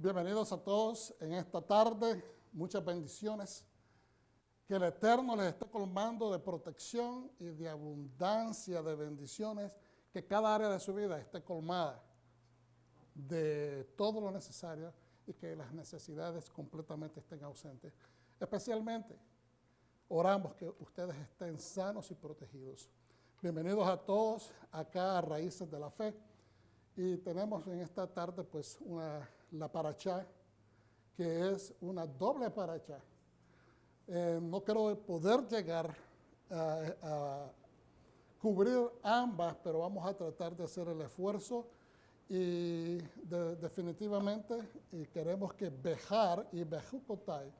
Bienvenidos a todos en esta tarde, muchas bendiciones. Que el Eterno les esté colmando de protección y de abundancia de bendiciones, que cada área de su vida esté colmada de todo lo necesario y que las necesidades completamente estén ausentes. Especialmente, oramos que ustedes estén sanos y protegidos. Bienvenidos a todos acá a Raíces de la Fe. Y tenemos en esta tarde pues la parachá, que es una doble parachá. No creo poder llegar a cubrir ambas, pero vamos a tratar de hacer el esfuerzo y definitivamente queremos que Bejar y Bejucotai,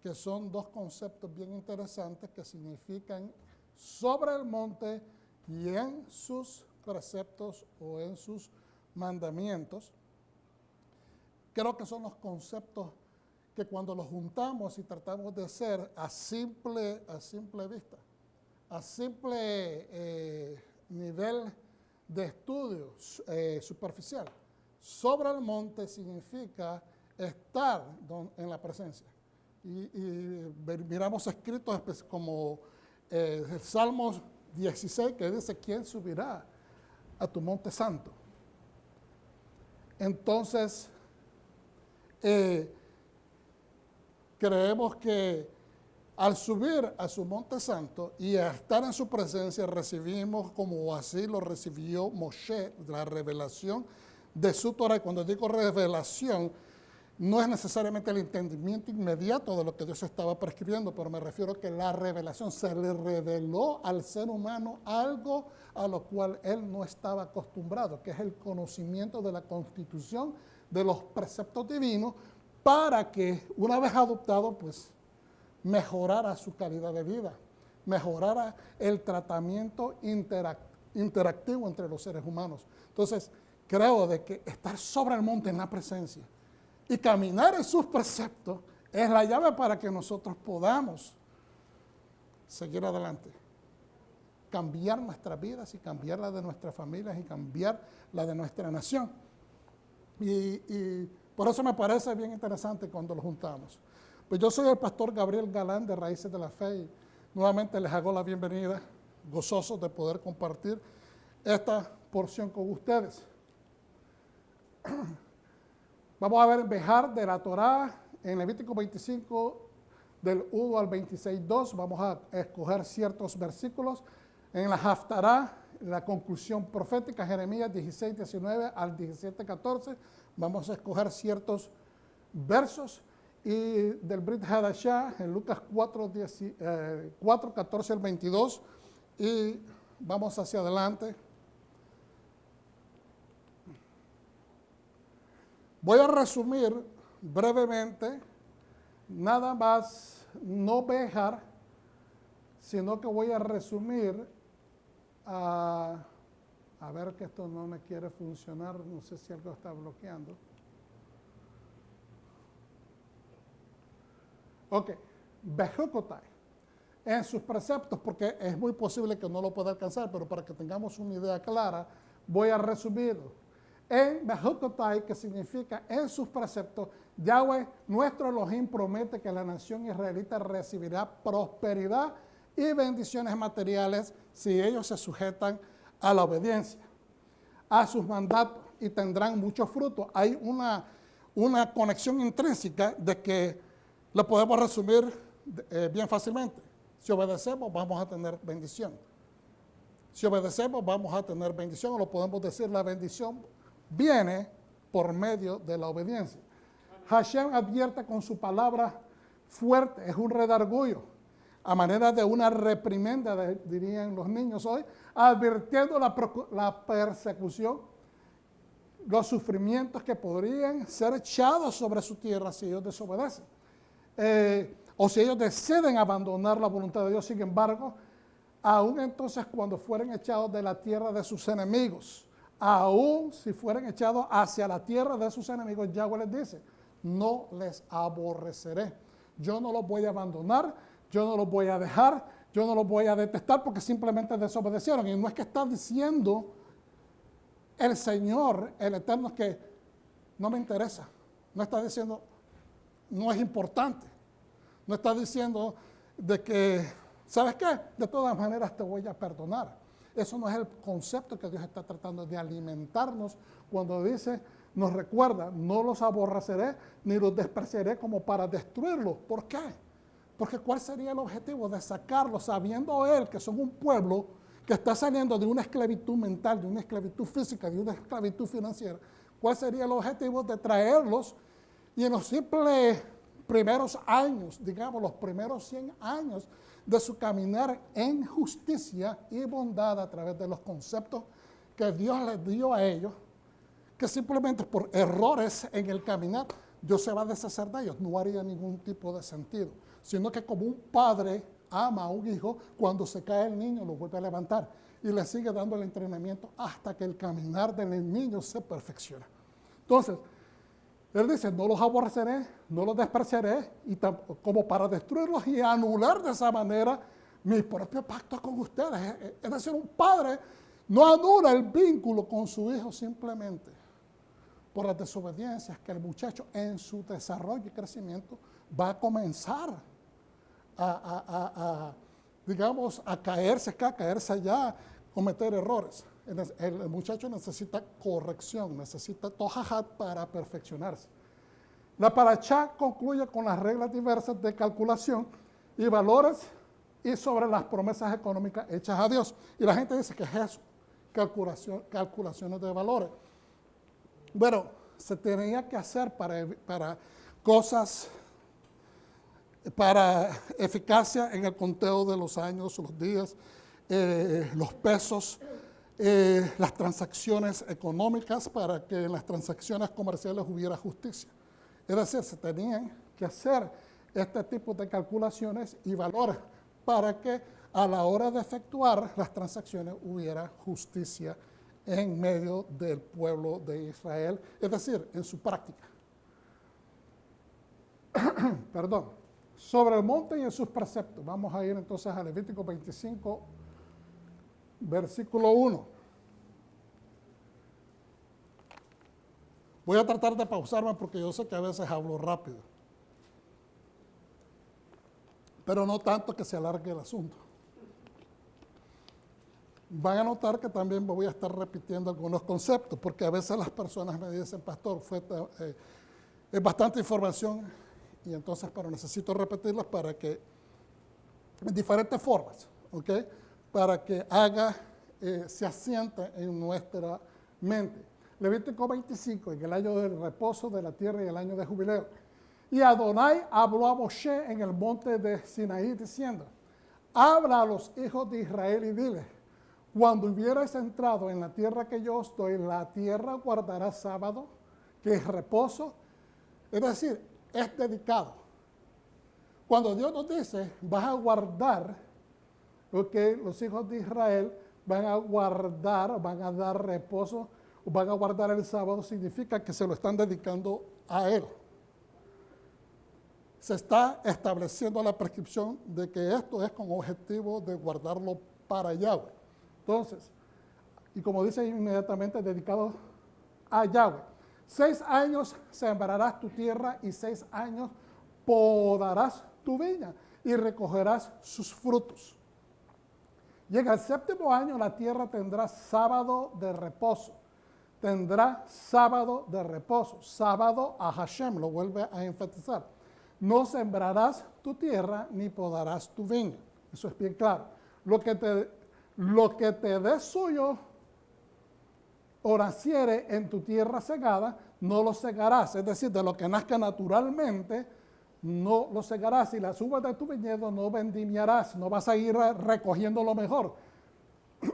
que son dos conceptos bien interesantes que significan sobre el monte y en sus preceptos o en sus mandamientos, creo que son los conceptos que cuando los juntamos y tratamos de ser a simple vista, a simple nivel de estudio superficial, sobre el monte significa estar en la presencia. Y miramos escritos como el Salmo 16 que dice, ¿quién subirá a tu monte santo? Entonces, creemos que al subir a su monte santo y a estar en su presencia, recibimos, como así lo recibió Moshe, la revelación de su Torah. Y cuando digo revelación, no es necesariamente el entendimiento inmediato de lo que Dios estaba prescribiendo, pero me refiero a que la revelación se le reveló al ser humano algo a lo cual él no estaba acostumbrado, que es el conocimiento de la constitución de los preceptos divinos, para que una vez adoptado, pues mejorara su calidad de vida, mejorara el tratamiento interactivo entre los seres humanos. Entonces, creo de que estar sobre el monte en la presencia y caminar en sus preceptos es la llave para que nosotros podamos seguir adelante, cambiar nuestras vidas y cambiar la de nuestras familias y cambiar la de nuestra nación. Y por eso me parece bien interesante cuando lo juntamos. Pues yo soy el pastor Gabriel Galán de Raíces de la Fe y nuevamente les hago la bienvenida, gozosos de poder compartir esta porción con ustedes. Vamos a ver en Bejar de la Torá, en Levítico 25, del 1 al 26:2. Vamos a escoger ciertos versículos. En la Haftará, la conclusión profética, Jeremías 16:19 al 17:14. Vamos a escoger ciertos versos. Y del Brit Hadashah, en Lucas 4:14 al 22. Y vamos hacia adelante. Voy a resumir brevemente, nada más no Bejar, sino que voy a resumir, a ver que esto no me quiere funcionar, no sé si algo está bloqueando. Ok, Bejucotai, en sus preceptos, porque es muy posible que no lo pueda alcanzar, pero para que tengamos una idea clara, voy a resumirlo. En Bejucotai, que significa en sus preceptos, Yahweh, nuestro Elohim, promete que la nación israelita recibirá prosperidad y bendiciones materiales si ellos se sujetan a la obediencia, a sus mandatos, y tendrán mucho fruto. Hay una conexión intrínseca de que lo podemos resumir bien fácilmente. Si obedecemos, vamos a tener bendición. Si obedecemos, vamos a tener bendición, o lo podemos decir, la bendición viene por medio de la obediencia. Hashem advierte con su palabra fuerte, es un redarguyo, a manera de una reprimenda, dirían los niños hoy, advirtiendo la persecución, los sufrimientos que podrían ser echados sobre su tierra si ellos desobedecen. O si ellos deciden abandonar la voluntad de Dios. Sin embargo, aún entonces cuando fueren echados de la tierra de sus enemigos, aún si fueren echados hacia la tierra de sus enemigos, Yahweh les dice, no les aborreceré. Yo no los voy a abandonar, yo no los voy a dejar, yo no los voy a detestar porque simplemente desobedecieron. Y no es que está diciendo el Señor, el Eterno, que no me interesa, No está diciendo, no es importante. No está diciendo de que, ¿sabes qué? De todas maneras te voy a perdonar. Eso no es el concepto que Dios está tratando de alimentarnos cuando dice, nos recuerda, no los aborreceré ni los despreciaré como para destruirlos. ¿Por qué? Porque ¿cuál sería el objetivo de sacarlos sabiendo Él que son un pueblo que está saliendo de una esclavitud mental, de una esclavitud física, de una esclavitud financiera? ¿Cuál sería el objetivo de traerlos y en los simples primeros años, digamos los primeros 100 años de su caminar en justicia y bondad a través de los conceptos que Dios les dio a ellos, que simplemente por errores en el caminar, Dios se va a deshacer de ellos? No haría ningún tipo de sentido, sino que como un padre ama a un hijo, cuando se cae el niño lo vuelve a levantar y le sigue dando el entrenamiento hasta que el caminar del niño se perfecciona. Entonces, Él dice, no los aborreceré, no los despreciaré, y como para destruirlos y anular de esa manera mi propio pacto con ustedes. Es decir, un padre no anula el vínculo con su hijo simplemente por las desobediencias que el muchacho en su desarrollo y crecimiento va a comenzar digamos, a caerse acá, a caerse allá, cometer errores. El muchacho necesita corrección, necesita tojahat para perfeccionarse. La parashá concluye con las reglas diversas de calculación y valores y sobre las promesas económicas hechas a Dios. Y la gente dice que es eso, calculaciones de valores. Bueno, se tenía que hacer para cosas, para eficacia en el conteo de los años, los días, los pesos, las transacciones económicas, para que en las transacciones comerciales hubiera justicia. Es decir, se tenían que hacer este tipo de calculaciones y valores para que a la hora de efectuar las transacciones hubiera justicia en medio del pueblo de Israel, es decir, en su práctica. Perdón. Sobre el monte y en sus preceptos. Vamos a ir entonces a Levítico 25, versículo 1. Voy a tratar de pausarme porque yo sé que a veces hablo rápido, pero no tanto que se alargue el asunto. Van a notar que también voy a estar repitiendo algunos conceptos, porque a veces las personas me dicen, pastor, es bastante información, y entonces pero necesito repetirlas para que, en diferentes formas, ¿ok? Para que se asiente en nuestra mente. Levítico 25, en el año del reposo de la tierra y el año de jubileo. Y Adonai habló a Moshe en el monte de Sinaí diciendo, habla a los hijos de Israel y dile, cuando hubierais entrado en la tierra que yo os doy, la tierra guardará sábado, que es reposo, es decir, es dedicado. Cuando Dios nos dice, vas a guardar, porque los hijos de Israel van a guardar, van a dar reposo, o van a guardar el sábado, significa que se lo están dedicando a Él. Se está estableciendo la prescripción de que esto es con objetivo de guardarlo para Yahweh. Entonces, y como dice inmediatamente, dedicado a Yahweh. 6 años sembrarás tu tierra y 6 años podarás tu viña y recogerás sus frutos. Y en el 7º año la tierra tendrá sábado de reposo. Tendrá sábado de reposo. Sábado a Hashem, lo vuelve a enfatizar. No sembrarás tu tierra ni podarás tu viña. Eso es bien claro. Lo que te dé suyo o naciere en tu tierra segada, no lo segarás. Es decir, de lo que nazca naturalmente, no lo segarás. Y las uvas de tu viñedo no vendimiarás. No vas a ir recogiendo lo mejor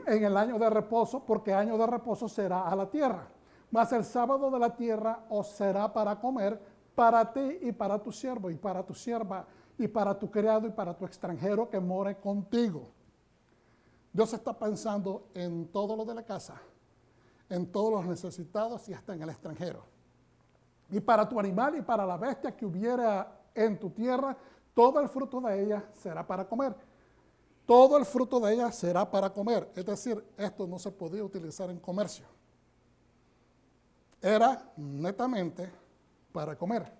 en el año de reposo, porque año de reposo será a la tierra. Mas el sábado de la tierra os será para comer, para ti y para tu siervo, y para tu sierva, y para tu criado, y para tu extranjero que more contigo. Dios está pensando en todo lo de la casa, en todos los necesitados y hasta en el extranjero. Y para tu animal y para la bestia que hubiera en tu tierra, todo el fruto de ella será para comer. Todo el fruto de ella será para comer. Es decir, esto no se podía utilizar en comercio. Era netamente para comer.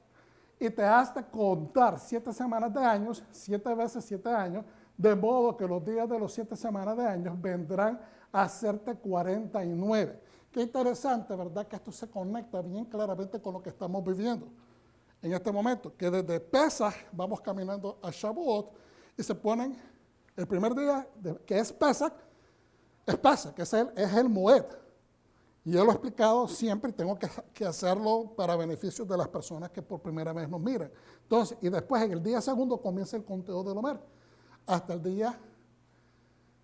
Y te has de contar 7 semanas de años, 7 veces 7 años, de modo que los días de los 7 semanas de años vendrán a hacerte 49. Qué interesante, ¿verdad? Que esto se conecta bien claramente con lo que estamos viviendo en este momento, que desde Pesach vamos caminando a Shavuot y se ponen el primer día, que es Pesach, es el Moed. Y yo lo he explicado siempre y tengo que hacerlo para beneficio de las personas que por primera vez nos miran. Entonces, y después en el día segundo comienza el conteo del Omer, hasta el día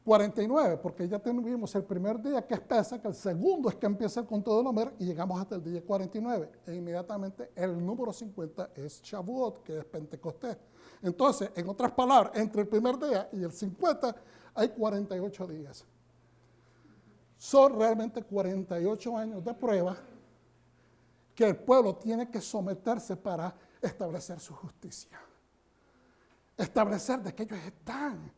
49, porque ya tuvimos el primer día que es Pesach, el segundo es que empieza el conteo del Omer y llegamos hasta el día 49. E inmediatamente el número 50 es Shavuot, que es Pentecostés. Entonces, en otras palabras, entre el primer día y el 50 hay 48 días. Son realmente 48 años de prueba que el pueblo tiene que someterse para establecer su justicia. Establecer de que ellos están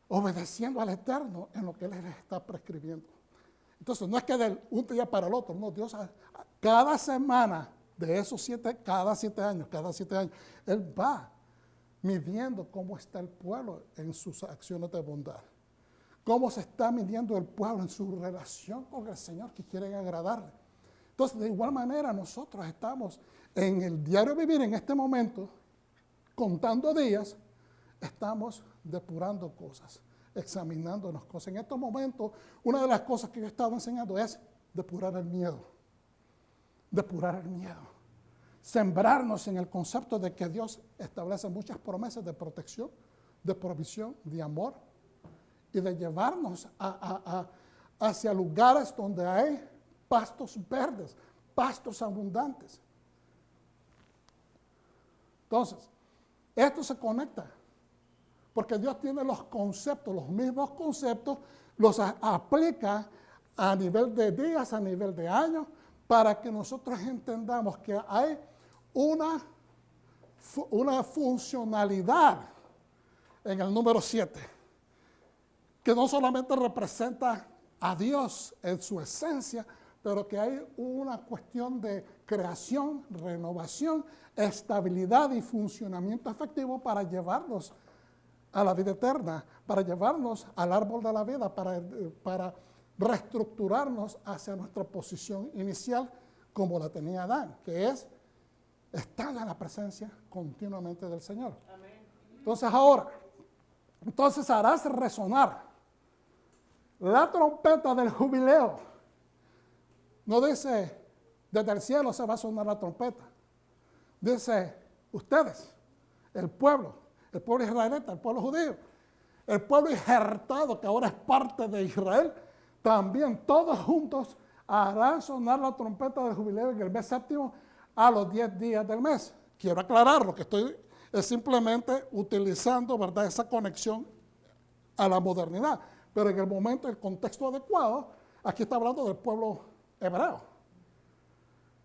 obedeciendo al Eterno en lo que Él les está prescribiendo. Entonces, no es que de un día para el otro, no, Dios, cada semana de esos 7, cada 7 años, Él va midiendo cómo está el pueblo en sus acciones de bondad. Cómo se está midiendo el pueblo en su relación con el Señor que quieren agradarle. Entonces, de igual manera, nosotros estamos en el diario vivir en este momento, contando días, estamos depurando cosas, examinándonos cosas. En estos momentos, una de las cosas que yo he estado enseñando es depurar el miedo. Depurar el miedo. Sembrarnos en el concepto de que Dios establece muchas promesas de protección, de provisión, de amor, y de llevarnos hacia lugares donde hay pastos verdes, pastos abundantes. Entonces, esto se conecta, porque Dios tiene los conceptos, los mismos conceptos, los aplica a nivel de días, a nivel de años, para que nosotros entendamos que hay una funcionalidad en el número 7, que no solamente representa a Dios en su esencia, pero que hay una cuestión de creación, renovación, estabilidad y funcionamiento efectivo para llevarnos a la vida eterna, para llevarnos al árbol de la vida, para reestructurarnos hacia nuestra posición inicial como la tenía Adán, que es estar en la presencia continuamente del Señor. Amén. Entonces harás resonar la trompeta del jubileo. No dice, desde el cielo se va a sonar la trompeta. Dice, ustedes, el pueblo israelita, el pueblo judío, el pueblo injertado que ahora es parte de Israel, también todos juntos harán sonar la trompeta del jubileo en el mes séptimo a los 10 días del mes. Quiero aclarar, lo que estoy es simplemente utilizando, ¿verdad?, esa conexión a la modernidad. Pero en el momento, el contexto adecuado, aquí está hablando del pueblo hebreo,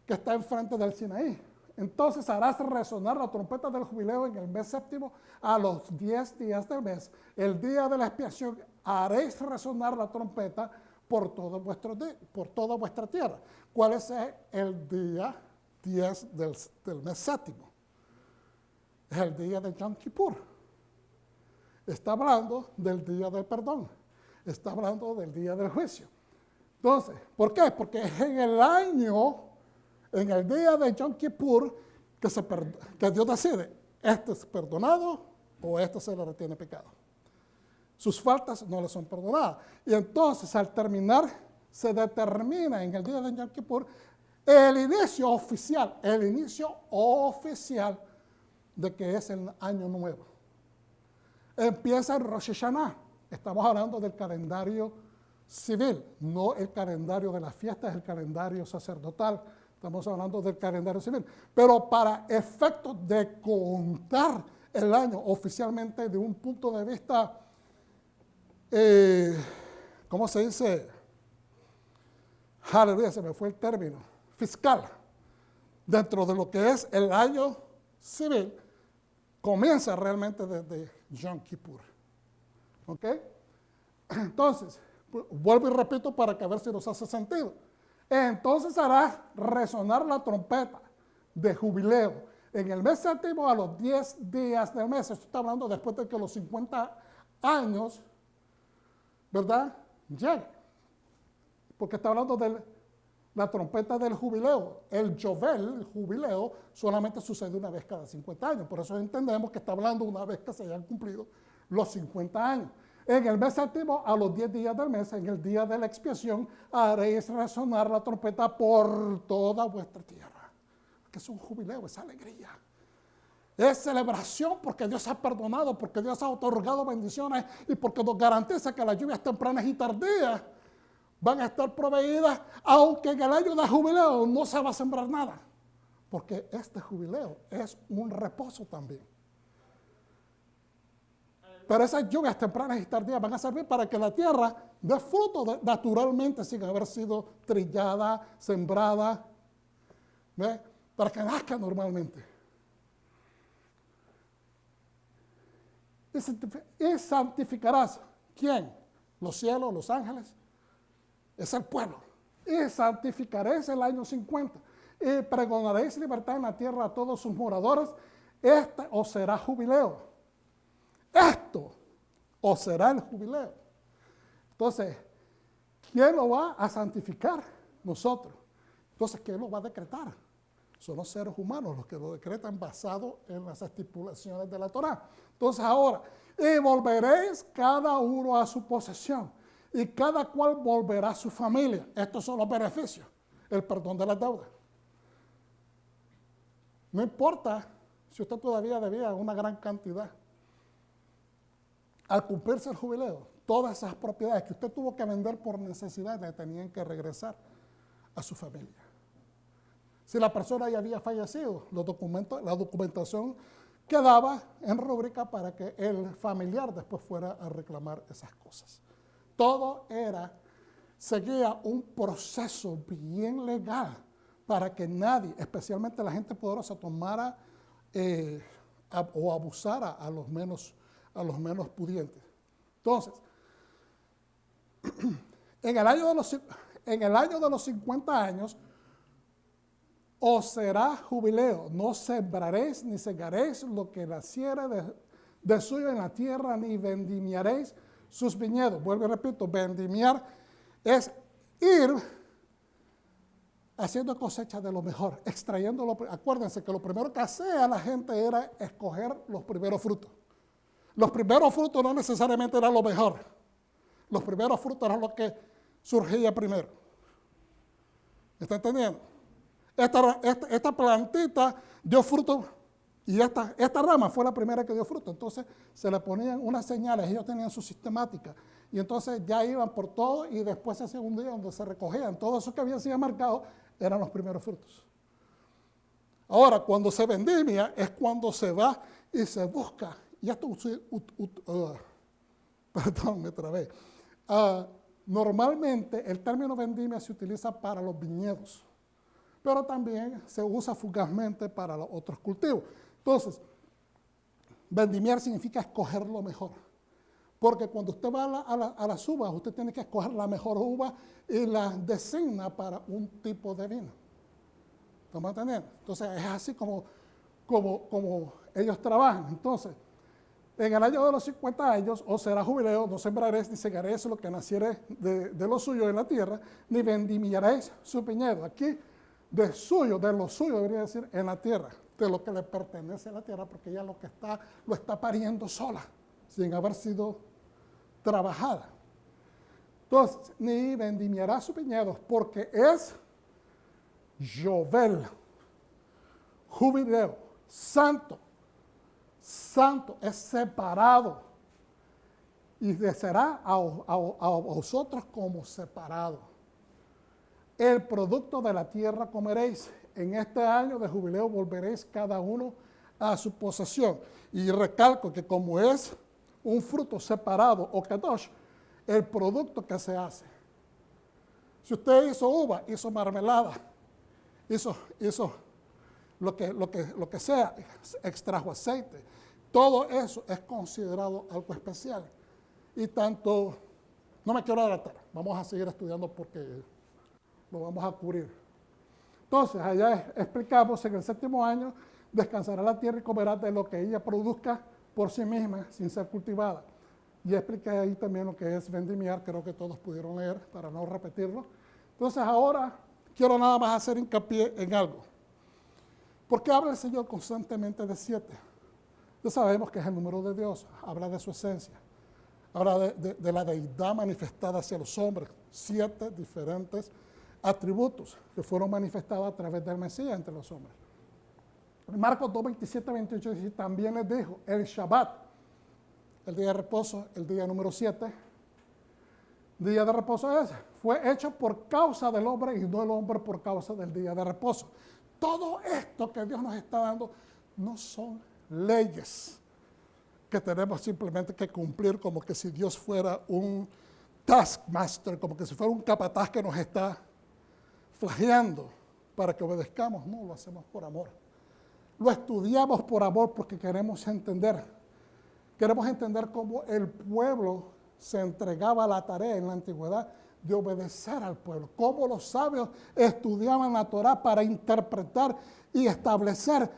que está enfrente del Sinaí. Entonces harás resonar la trompeta del jubileo en el mes séptimo a los 10 días del mes. El día de la expiación haréis resonar la trompeta por toda vuestra tierra. ¿Cuál es el día 10 del mes séptimo? Es el día de Yom Kippur. Está hablando del día del perdón. Está hablando del día del juicio. Entonces, ¿por qué? Porque es en el año, en el día de Yom Kippur, que Dios decide, este es perdonado o este se le retiene pecado. Sus faltas no le son perdonadas. Y entonces, al terminar, se determina en el día de Yom Kippur el inicio oficial de que es el año nuevo. Empieza el Rosh Hashanah. Estamos hablando del calendario civil, no el calendario de las fiestas, el calendario sacerdotal. Estamos hablando del calendario civil. Pero para efectos de contar el año oficialmente de un punto de vista, ¿cómo se dice? Aleluya, se me fue el término. Fiscal. Dentro de lo que es el año civil, comienza realmente desde Yom Kippur. ¿Ok? Entonces, vuelvo y repito para que a ver si nos hace sentido. Entonces harás resonar la trompeta de jubileo. En el mes séptimo, a los 10 días del mes, esto está hablando después de que los 50 años, ¿verdad?, lleguen. Porque está hablando de la trompeta del jubileo. El Yovel, el jubileo, solamente sucede una vez cada 50 años. Por eso entendemos que está hablando una vez que se hayan cumplido los 50 años. En el mes séptimo, a los 10 días del mes, en el día de la expiación, haréis resonar la trompeta por toda vuestra tierra. Que es un jubileo, es alegría. Es celebración porque Dios ha perdonado, porque Dios ha otorgado bendiciones y porque nos garantiza que las lluvias tempranas y tardías van a estar proveídas, aunque en el año de jubileo no se va a sembrar nada. Porque este jubileo es un reposo también. Pero esas lluvias tempranas y tardías van a servir para que la tierra dé fruto naturalmente sin haber sido trillada, sembrada, ¿ve?, para que nazca normalmente. Y santificarás, ¿quién? Los cielos, los ángeles, es el pueblo. Y santificaréis el año 50, y pregonaréis libertad en la tierra a todos sus moradores. Este os será jubileo. Esto os será el jubileo. Entonces, ¿quién lo va a santificar? Nosotros. Entonces, ¿quién lo va a decretar? Son los seres humanos los que lo decretan basado en las estipulaciones de la Torá. Entonces ahora, y volveréis cada uno a su posesión, y cada cual volverá a su familia. Estos son los beneficios, el perdón de las deudas. No importa si usted todavía debía una gran cantidad. Al cumplirse el jubileo, todas esas propiedades que usted tuvo que vender por necesidad le tenían que regresar a su familia. Si la persona ya había fallecido, la documentación quedaba en rúbrica para que el familiar después fuera a reclamar esas cosas. Todo seguía un proceso bien legal para que nadie, especialmente la gente poderosa, tomara o abusara a los menos pudientes. Entonces, en el año de los 50 años, os será jubileo, no sembraréis ni segaréis lo que naciere de suyo en la tierra, ni vendimiaréis sus viñedos. Vuelvo y repito, vendimiar es ir haciendo cosecha de lo mejor, extrayéndolo. Acuérdense que lo primero que hacía la gente era escoger los primeros frutos. Los primeros frutos no necesariamente eran lo mejor. Los primeros frutos eran lo que surgía primero. ¿Me está entendiendo? Esta plantita dio fruto y esta rama fue la primera que dio fruto. Entonces se le ponían unas señales, ellos tenían su sistemática. Y entonces ya iban por todo y después se hacía un día donde se recogían. Todo eso que había sido marcado eran los primeros frutos. Ahora, cuando se vendimia es cuando se va y se busca. Y esto, perdón, me trabé. Normalmente el término vendimia se utiliza para los viñedos, pero también se usa fugazmente para los otros cultivos. Entonces, vendimiar significa escoger lo mejor. Porque cuando usted va a las uvas, usted tiene que escoger la mejor uva y la designa para un tipo de vino. ¿Estamos entendiendo? Entonces, es así como ellos trabajan. Entonces, en el año de los 50 años, os será jubileo, no sembraréis ni segaréis lo que naciere de lo suyo en la tierra, ni vendimiaréis su viñedo. Aquí, de lo suyo debería decir en la tierra, de lo que le pertenece a la tierra, porque ella lo está pariendo sola, sin haber sido trabajada. Entonces, ni vendimiará sus viñedos, porque es Yovel, jubileo, santo, es separado, y será a vosotros como separado. El producto de la tierra comeréis. En este año de jubileo volveréis cada uno a su posesión. Y recalco que como es un fruto separado o kadosh, el producto que se hace. Si usted hizo uva, hizo marmelada, hizo lo que sea, extrajo aceite, todo eso es considerado algo especial. Y tanto, no me quiero adelantar, vamos a seguir estudiando porque lo vamos a cubrir. Entonces, allá explicamos, en el 7º año descansará la tierra y comerá de lo que ella produzca por sí misma, sin ser cultivada. Y expliqué ahí también lo que es vendimiar, creo que todos pudieron leer, para no repetirlo. Entonces, ahora quiero nada más hacer hincapié en algo. ¿Por qué habla el Señor constantemente de 7? Ya sabemos que es el número de Dios, habla de su esencia, habla de la deidad manifestada hacia los hombres, 7 diferentes atributos que fueron manifestados a través del Mesías entre los hombres. En Marcos 2, 27, 28 dice, también les dijo, el Shabbat, el día de reposo, el día número 7, día de reposo ese, fue hecho por causa del hombre y no el hombre por causa del día de reposo. Todo esto que Dios nos está dando no son leyes que tenemos simplemente que cumplir como que si Dios fuera un taskmaster, como que si fuera un capataz que nos está flageando para que obedezcamos. No, lo hacemos por amor. Lo estudiamos por amor porque queremos entender. Queremos entender cómo el pueblo se entregaba a la tarea en la antigüedad de obedecer al pueblo. Cómo los sabios estudiaban la Torá para interpretar y establecer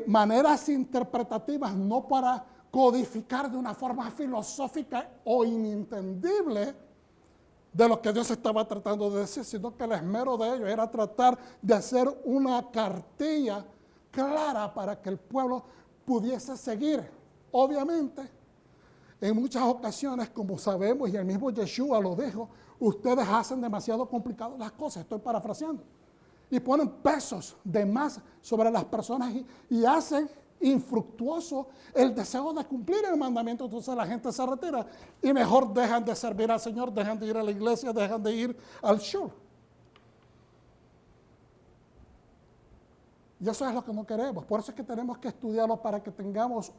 maneras interpretativas, no para codificar de una forma filosófica o inintendible de lo que Dios estaba tratando de decir, sino que el esmero de ellos era tratar de hacer una cartilla clara para que el pueblo pudiese seguir. Obviamente, en muchas ocasiones, como sabemos, y el mismo Yeshua lo dijo, ustedes hacen demasiado complicadas las cosas, estoy parafraseando, y ponen pesos de más sobre las personas y hacen infructuoso el deseo de cumplir el mandamiento. Entonces la gente se retira y mejor dejan de servir al Señor, dejan de ir a la iglesia, dejan de ir al shul. Y eso es lo que no queremos. Por eso es que tenemos que estudiarlo para que tengamos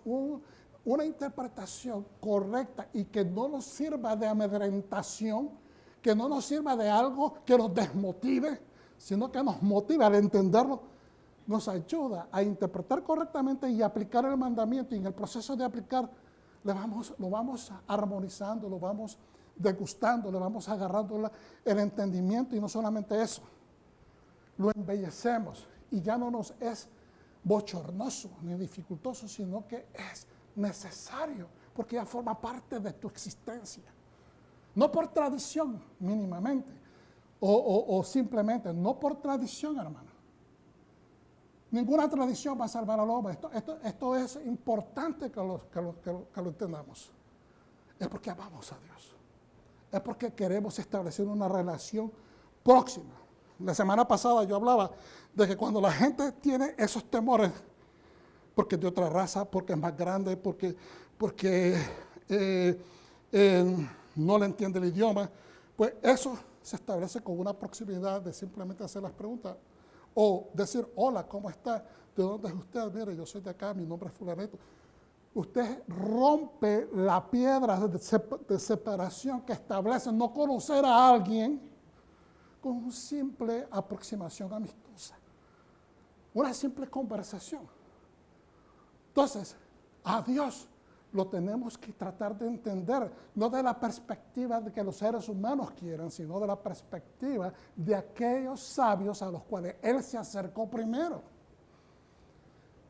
una interpretación correcta y que no nos sirva de amedrentación, que no nos sirva de algo que nos desmotive, sino que nos motive al entenderlo, nos ayuda a interpretar correctamente y aplicar el mandamiento. Y en el proceso de aplicar, lo vamos armonizando, lo vamos degustando, le vamos agarrando el entendimiento. Y no solamente eso, lo embellecemos y ya no nos es bochornoso ni dificultoso, sino que es necesario, porque ya forma parte de tu existencia. No por tradición mínimamente, o simplemente, no por tradición, hermano. Ninguna tradición va a salvar al hombre. Esto es importante que lo entendamos. Es porque amamos a Dios. Es porque queremos establecer una relación próxima. La semana pasada yo hablaba de que cuando la gente tiene esos temores, porque es de otra raza, porque es más grande, porque no le entiende el idioma, pues eso se establece con una proximidad de simplemente hacer las preguntas o decir, hola, ¿cómo está? ¿De dónde es usted? Mire, yo soy de acá, mi nombre es fulanito. Usted rompe la piedra de separación que establece no conocer a alguien con una simple aproximación amistosa, una simple conversación. Entonces, a Dios lo tenemos que tratar de entender, no de la perspectiva de que los seres humanos quieren, sino de la perspectiva de aquellos sabios a los cuales Él se acercó primero.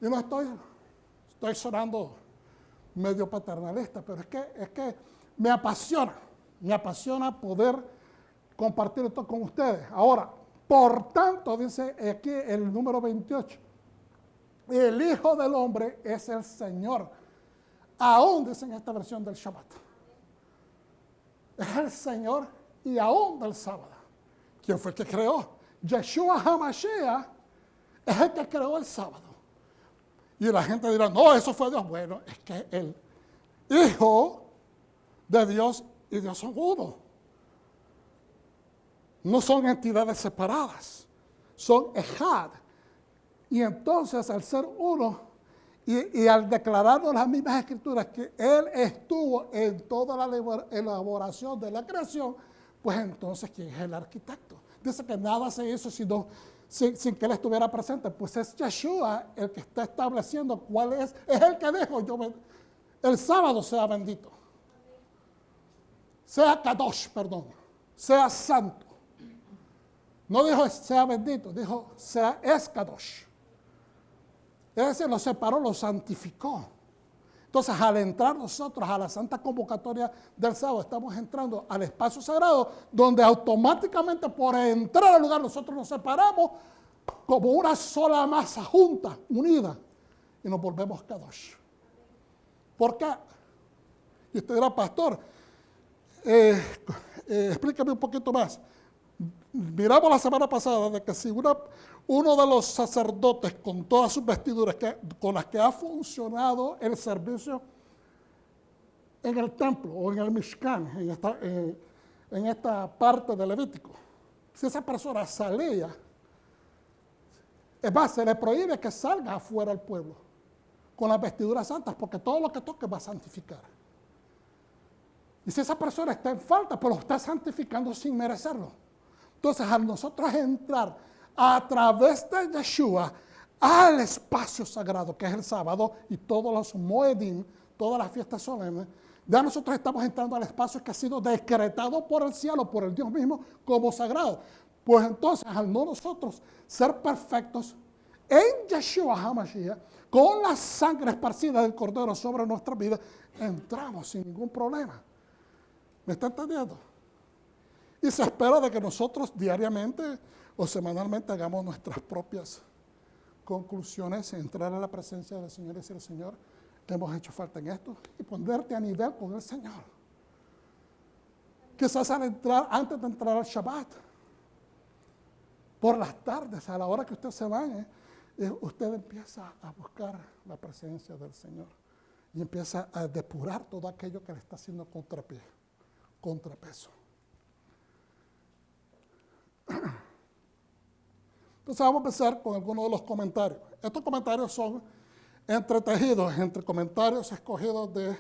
Y no estoy sonando medio paternalista, pero es que me apasiona poder compartir esto con ustedes. Ahora, por tanto, dice aquí el número 28, el Hijo del Hombre es el Señor. Aún, dice en esta versión del Shabbat. Es el Señor y aún del sábado. ¿Quién fue el que creó? Yeshua HaMashiach es el que creó el sábado. Y la gente dirá, no, eso fue Dios. Bueno, es que el Hijo de Dios y Dios son uno. No son entidades separadas, son ejad. Y entonces, al ser uno, y al declararnos las mismas escrituras que Él estuvo en toda la elaboración de la creación, pues entonces, ¿quién es el arquitecto? Dice que nada se hizo sin que Él estuviera presente. Pues es Yeshua el que está estableciendo cuál es el que dijo, el sábado sea bendito, sea kadosh, sea santo. No dijo sea bendito, dijo sea Kadosh. Es decir, lo separó, lo santificó. Entonces, al entrar nosotros a la santa convocatoria del sábado, estamos entrando al espacio sagrado, donde automáticamente por entrar al lugar nosotros nos separamos como una sola masa junta, unida, y nos volvemos Kadosh. ¿Por qué? Y usted dirá, pastor, explícame un poquito más. Miramos la semana pasada de que si uno de los sacerdotes con todas sus vestiduras con las que ha funcionado el servicio en el templo o en el Mishkan, en esta parte de Levítico, si esa persona salía, es más, se le prohíbe que salga afuera al pueblo con las vestiduras santas, porque todo lo que toque va a santificar. Y si esa persona está en falta, pues lo está santificando sin merecerlo. Entonces, al nosotros entrar a través de Yeshua al espacio sagrado, que es el sábado, y todos los moedim, todas las fiestas solemnes, ya nosotros estamos entrando al espacio que ha sido decretado por el cielo, por el Dios mismo, como sagrado. Pues entonces, al no nosotros ser perfectos en Yeshua HaMashiach, con la sangre esparcida del Cordero sobre nuestra vida, entramos sin ningún problema. ¿Me está entendiendo? Y se espera de que nosotros diariamente o semanalmente hagamos nuestras propias conclusiones, entrar a la presencia del Señor y decir, Señor, hemos hecho falta en esto, y ponerte a nivel con el Señor. Quizás antes de entrar al Shabbat, por las tardes, a la hora que usted se bañe, usted empieza a buscar la presencia del Señor y empieza a depurar todo aquello que le está haciendo contrapeso. Entonces vamos a empezar con algunos de los comentarios. Estos comentarios son entretejidos entre comentarios escogidos del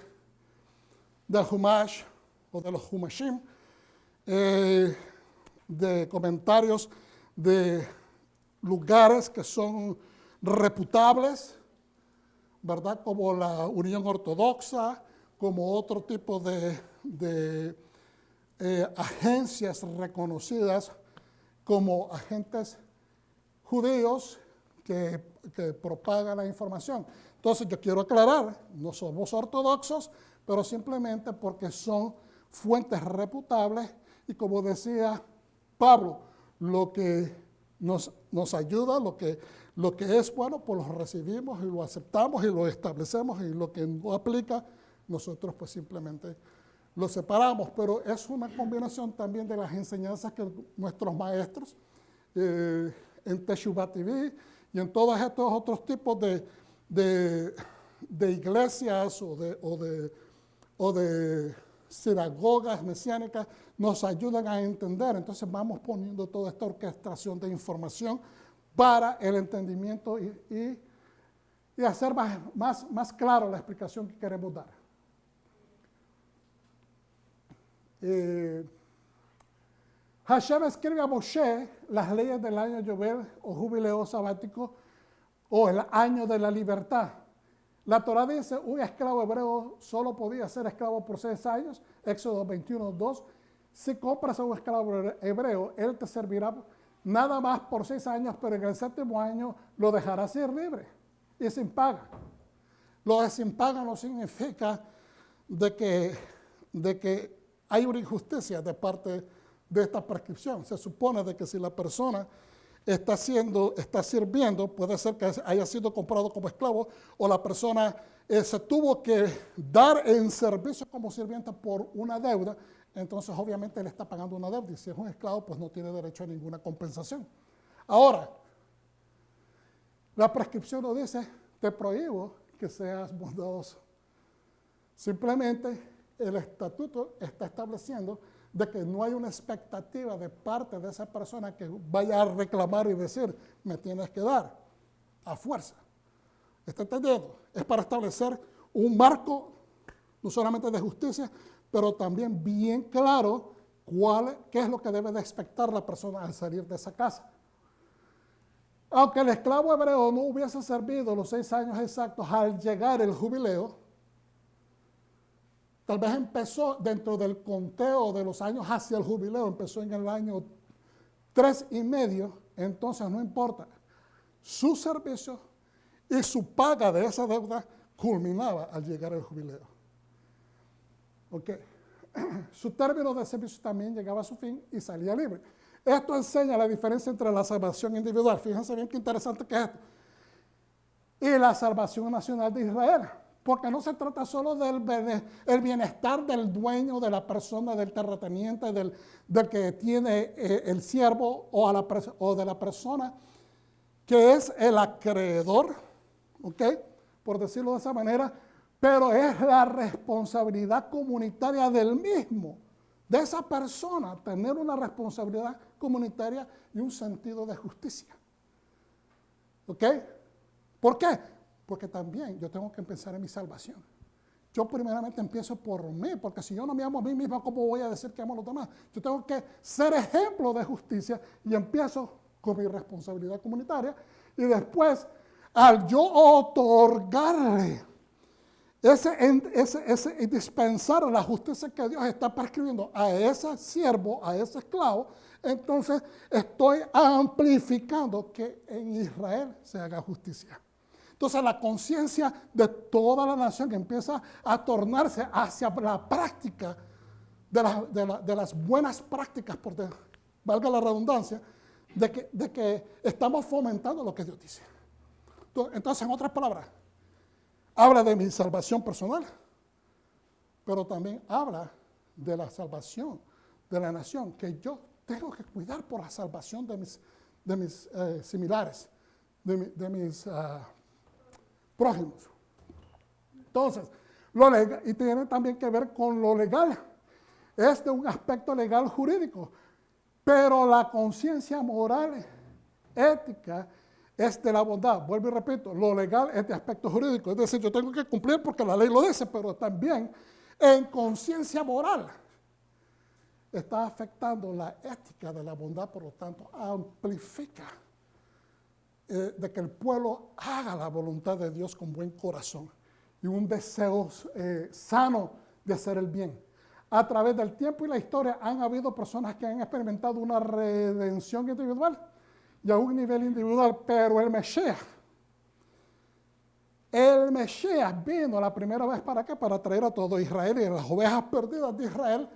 Humash o de los Humashim, de comentarios de lugares que son reputables, ¿verdad? Como la Unión Ortodoxa, como otro tipo de agencias reconocidas como agentes judíos que propagan la información. Entonces yo quiero aclarar, no somos ortodoxos, pero simplemente porque son fuentes reputables y como decía Pablo, lo que nos ayuda, lo que es bueno, pues lo recibimos y lo aceptamos y lo establecemos y lo que no aplica, nosotros pues simplemente lo separamos, pero es una combinación también de las enseñanzas que nuestros maestros en Teshuvah TV y en todos estos otros tipos de iglesias o de sinagogas mesiánicas nos ayudan a entender. Entonces vamos poniendo toda esta orquestación de información para el entendimiento y hacer más claro la explicación que queremos dar. Hashem escribe a Moshe las leyes del año Yobel o jubileo sabático o el año de la libertad. La Torah dice, un esclavo hebreo solo podía ser esclavo por 6 años, Éxodo 21:2. Si compras a un esclavo hebreo, él te servirá nada más por 6 años, pero en el 7º año lo dejarás ir libre y sin paga. Lo de sin paga no significa de que hay una injusticia de parte de esta prescripción. Se supone de que si la persona está sirviendo, puede ser que haya sido comprado como esclavo o la persona se tuvo que dar en servicio como sirvienta por una deuda, entonces obviamente él está pagando una deuda y si es un esclavo pues no tiene derecho a ninguna compensación. Ahora, la prescripción no dice, te prohíbo que seas bondadoso. Simplemente el estatuto está estableciendo de que no hay una expectativa de parte de esa persona que vaya a reclamar y decir, me tienes que dar a fuerza. ¿Está entendiendo? Es para establecer un marco, no solamente de justicia, pero también bien claro qué es lo que debe de expectar la persona al salir de esa casa. Aunque el esclavo hebreo no hubiese servido los 6 años exactos al llegar el jubileo, tal vez empezó dentro del conteo de los años hacia el jubileo, empezó en el año 3,5, entonces no importa. Su servicio y su paga de esa deuda culminaba al llegar el jubileo. ¿Ok? Su término de servicio también llegaba a su fin y salía libre. Esto enseña la diferencia entre la salvación individual. Fíjense bien qué interesante que es esto. Y la salvación nacional de Israel. Porque no se trata solo del bienestar del dueño, de la persona, del terrateniente, del que tiene el siervo o de la persona que es el acreedor, ¿ok? Por decirlo de esa manera, pero es la responsabilidad comunitaria del mismo, de esa persona, tener una responsabilidad comunitaria y un sentido de justicia. ¿Ok? ¿Por qué? Porque también yo tengo que pensar en mi salvación. Yo primeramente empiezo por mí, porque si yo no me amo a mí mismo, ¿cómo voy a decir que amo a los demás? Yo tengo que ser ejemplo de justicia y empiezo con mi responsabilidad comunitaria y después, al yo otorgarle ese dispensar la justicia que Dios está prescribiendo a ese siervo, a ese esclavo, entonces estoy amplificando que en Israel se haga justicia. Entonces la conciencia de toda la nación empieza a tornarse hacia la práctica de las buenas prácticas, valga la redundancia, de que estamos fomentando lo que Dios dice. Entonces, en otras palabras, habla de mi salvación personal, pero también habla de la salvación de la nación, que yo tengo que cuidar por la salvación de mis similares, de mis prójimos. Entonces, lo legal, y tiene también que ver con lo legal. Este es un aspecto legal jurídico, pero la conciencia moral, ética, es de la bondad. Vuelvo y repito, lo legal es de aspecto jurídico. Es decir, yo tengo que cumplir porque la ley lo dice, pero también en conciencia moral está afectando la ética de la bondad, por lo tanto, amplifica de que el pueblo haga la voluntad de Dios con buen corazón y un deseo sano de hacer el bien. A través del tiempo y la historia han habido personas que han experimentado una redención individual y a un nivel individual, pero el Mesías vino la primera vez para acá para traer a todo Israel y a las ovejas perdidas de Israel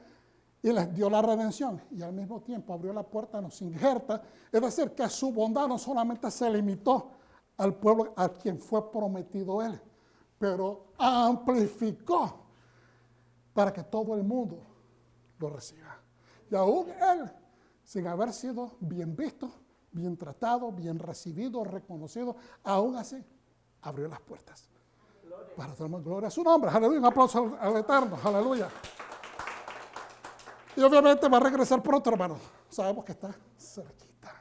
y les dio la redención y al mismo tiempo abrió la puerta, nos injerta, es decir, que su bondad no solamente se limitó al pueblo a quien fue prometido él, pero amplificó para que todo el mundo lo reciba. Y aún él, sin haber sido bien visto, bien tratado, bien recibido, reconocido, aún así abrió las puertas. Para dar gloria a su nombre, aleluya, un aplauso al Eterno, aleluya. Y obviamente va a regresar pronto, hermano. Sabemos que está cerquita.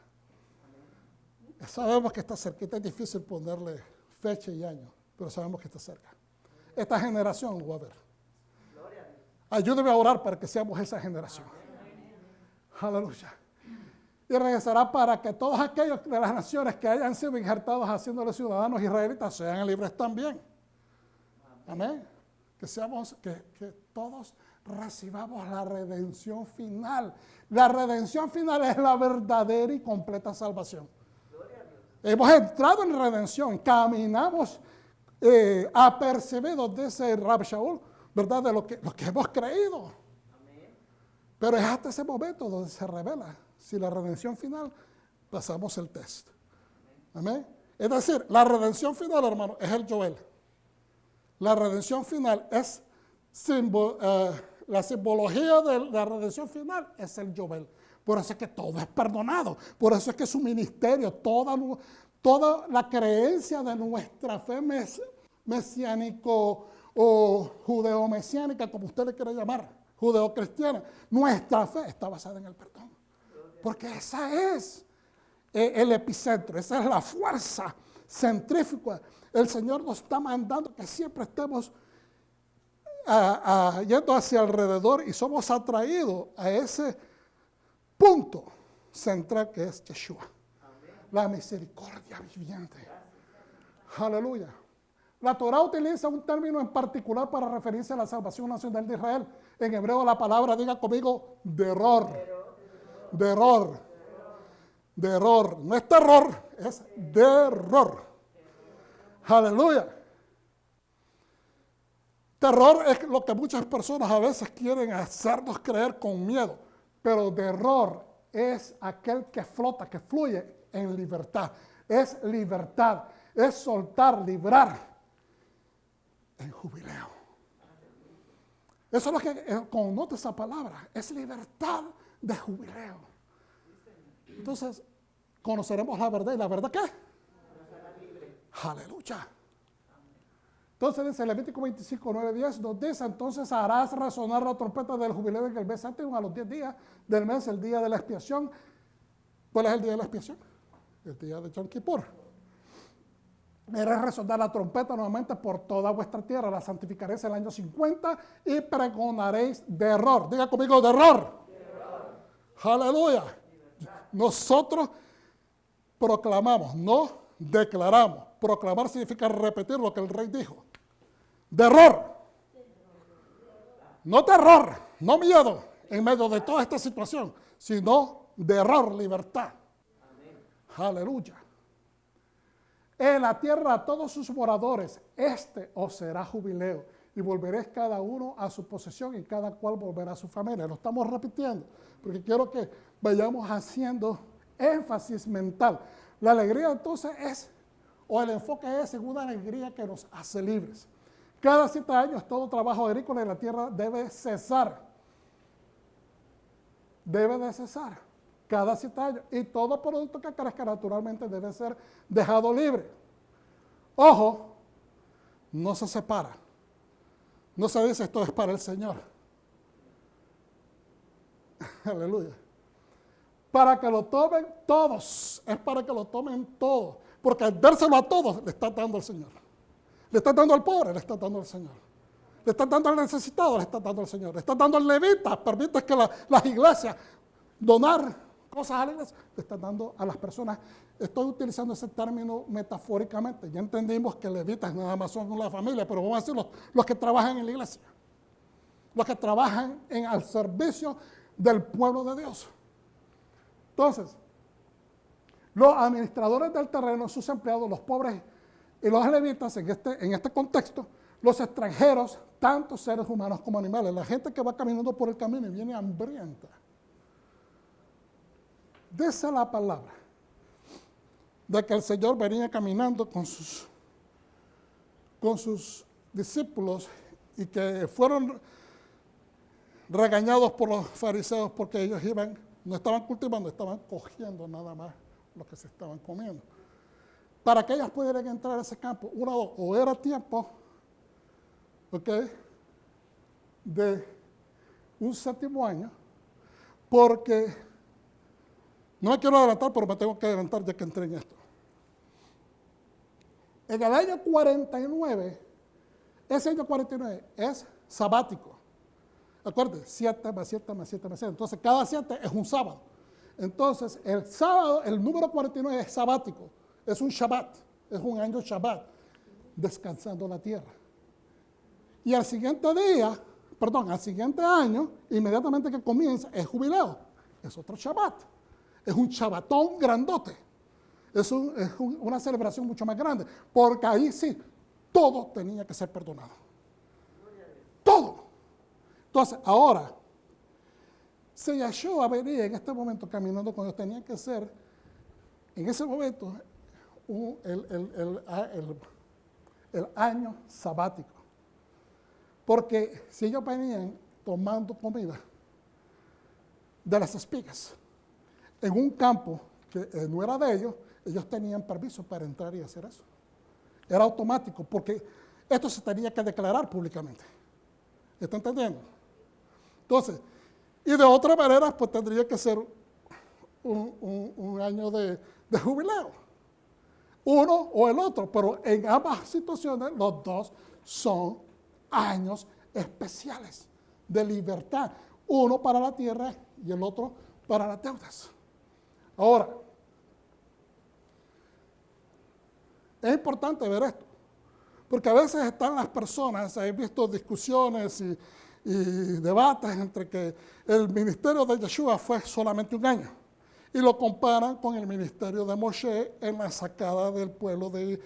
Sabemos que está cerquita, es difícil ponerle fecha y año, pero sabemos que está cerca. Esta generación lo va a ver. Ayúdeme a orar para que seamos esa generación. Aleluya. Y regresará para que todos aquellos de las naciones que hayan sido injertados haciéndole ciudadanos israelitas sean libres también. Amén. Que todos recibamos la redención final. La redención final es la verdadera y completa salvación. Hemos entrado en redención, caminamos apercibidos de ese Rab Shaul, ¿verdad? De lo que hemos creído. Pero es hasta ese momento donde se revela si la redención final pasamos el test. Amén. Es decir, la redención final, hermano, es el Joel. La redención final es la simbología de la redención final es el Joel. Por eso es que todo es perdonado. Por eso es que su ministerio, toda la creencia de nuestra fe mesiánico o judeo-mesiánica, como usted le quiera llamar, judeo-cristiana, nuestra fe está basada en el perdón. Porque esa es el epicentro, esa es la fuerza centrífuga. El Señor nos está mandando que siempre estemos yendo hacia alrededor y somos atraídos a ese punto central que es Yeshua. La misericordia viviente. Aleluya. La Torah utiliza un término en particular para referirse a la salvación nacional de Israel. En hebreo la palabra, diga conmigo, deror. Deror. de error. No es terror, es de error. Aleluya. Terror es lo que muchas personas a veces quieren hacernos creer con miedo, pero de error es aquel que flota, que fluye en libertad. Es libertad, es soltar, librar en jubileo. Eso es lo que connota esa palabra, es libertad de jubileo. Entonces, conoceremos la verdad. ¿Y la verdad qué? Aleluya. Entonces dice Levítico 25, 9, 10, nos dice, entonces harás resonar la trompeta del jubileo en el mes séptimo a los 10 días del mes, el día de la expiación. ¿Cuál es el día de la expiación? El día de Yom Kippur. Harás resonar la trompeta nuevamente por toda vuestra tierra, la santificaréis el año 50 y pregonaréis de error. Diga conmigo, de error. Aleluya. Nosotros proclamamos, no declaramos. Proclamar significa repetir lo que el rey dijo. De error. No terror, no miedo en medio de toda esta situación, sino de error, libertad. Aleluya. En la tierra a todos sus moradores, os será jubileo, y volveréis cada uno a su posesión y cada cual volverá a su familia. Lo estamos repitiendo, porque quiero que vayamos haciendo énfasis mental. La alegría entonces es, o el enfoque es en una alegría que nos hace libres. Cada 7 años todo trabajo agrícola en la tierra debe cesar. Debe de cesar. Cada 7 años. Y todo producto que crezca naturalmente debe ser dejado libre. Ojo, no se separa. No se dice esto es para el Señor. Aleluya. Para que lo tomen todos. Es para que lo tomen todos. Porque al dárselo a todos le está dando al Señor. Le está dando al pobre, le está dando al Señor. Le está dando al necesitado, le está dando al Señor. Le está dando al levita. Permite que las iglesias donar cosas a la iglesia. Le está dando a las personas. Estoy utilizando ese término metafóricamente. Ya entendimos que levitas nada más son la familia, pero vamos a decir los que trabajan en la iglesia. Los que trabajan al servicio del pueblo de Dios. Entonces, los administradores del terreno, sus empleados, los pobres y los levitas, en este contexto, los extranjeros, tanto seres humanos como animales, la gente que va caminando por el camino y viene hambrienta. Dice la palabra de que el Señor venía caminando con sus discípulos y que fueron regañados por los fariseos porque ellos no estaban cultivando, estaban cogiendo nada más lo que se estaban comiendo. Para que ellos pudieran entrar a ese campo, o era tiempo, de un 7º año, porque, no me quiero adelantar, pero me tengo que adelantar ya que entré en esto. En el año 49, ese año 49 es sabático. Acuérdense, 7 más 7 más 7 más 7. Entonces, cada 7 es un sábado. Entonces, el sábado, el número 49 es sabático. Es un Shabbat, es un año Shabbat, descansando la tierra. Y al siguiente año, inmediatamente que comienza, es jubileo. Es otro Shabbat. Es un Shabbatón grandote. Es una celebración mucho más grande. Porque ahí sí, todo tenía que ser perdonado. Todo. Entonces, ahora, si Yeshua venía en este momento caminando con ellos, tenía que ser, en ese momento, el año sabático. Porque si ellos venían tomando comida de las espigas en un campo que no era de ellos tenían permiso para entrar y hacer eso. Era automático, porque esto se tenía que declarar públicamente. ¿Está entendiendo? Entonces, y de otra manera, pues tendría que ser un año de jubileo. Uno o el otro, pero en ambas situaciones los dos son años especiales de libertad. Uno para la tierra y el otro para las deudas. Ahora, es importante ver esto, porque a veces están las personas, he visto discusiones y debates entre que el ministerio de Yeshua fue solamente un año y lo comparan con el ministerio de Moshe en la sacada del pueblo de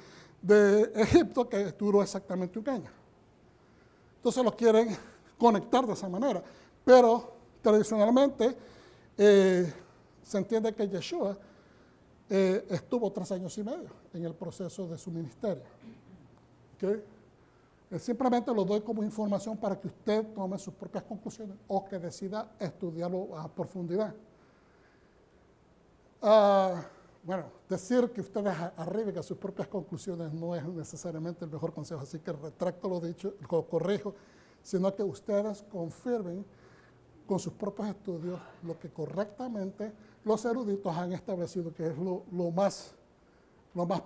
Egipto, que duró exactamente 1 año. Entonces lo quieren conectar de esa manera. Pero tradicionalmente se entiende que Yeshua estuvo 3 años y medio en el proceso de su ministerio. ¿Okay? Simplemente lo doy como información para que usted tome sus propias conclusiones o que decida estudiarlo a profundidad. Bueno, decir que ustedes arriben a sus propias conclusiones no es necesariamente el mejor consejo, así que retracto lo dicho, lo corrijo, sino que ustedes confirmen con sus propios estudios lo que correctamente los eruditos han establecido que es lo más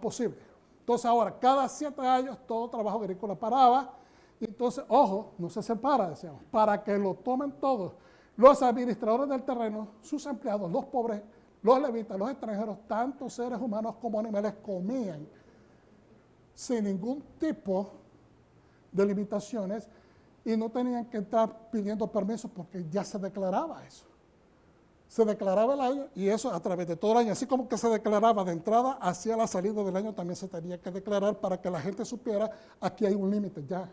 posible. Entonces ahora, cada 7 años todo trabajo agrícola paraba, y entonces, ojo, no se separa, decíamos, para que lo tomen todos los administradores del terreno, sus empleados, los pobres, los levitas, los extranjeros, tanto seres humanos como animales comían sin ningún tipo de limitaciones y no tenían que estar pidiendo permiso porque ya se declaraba eso. Se declaraba el año y eso a través de todo el año, así como que se declaraba de entrada hacia la salida del año, también se tenía que declarar para que la gente supiera aquí hay un límite, ya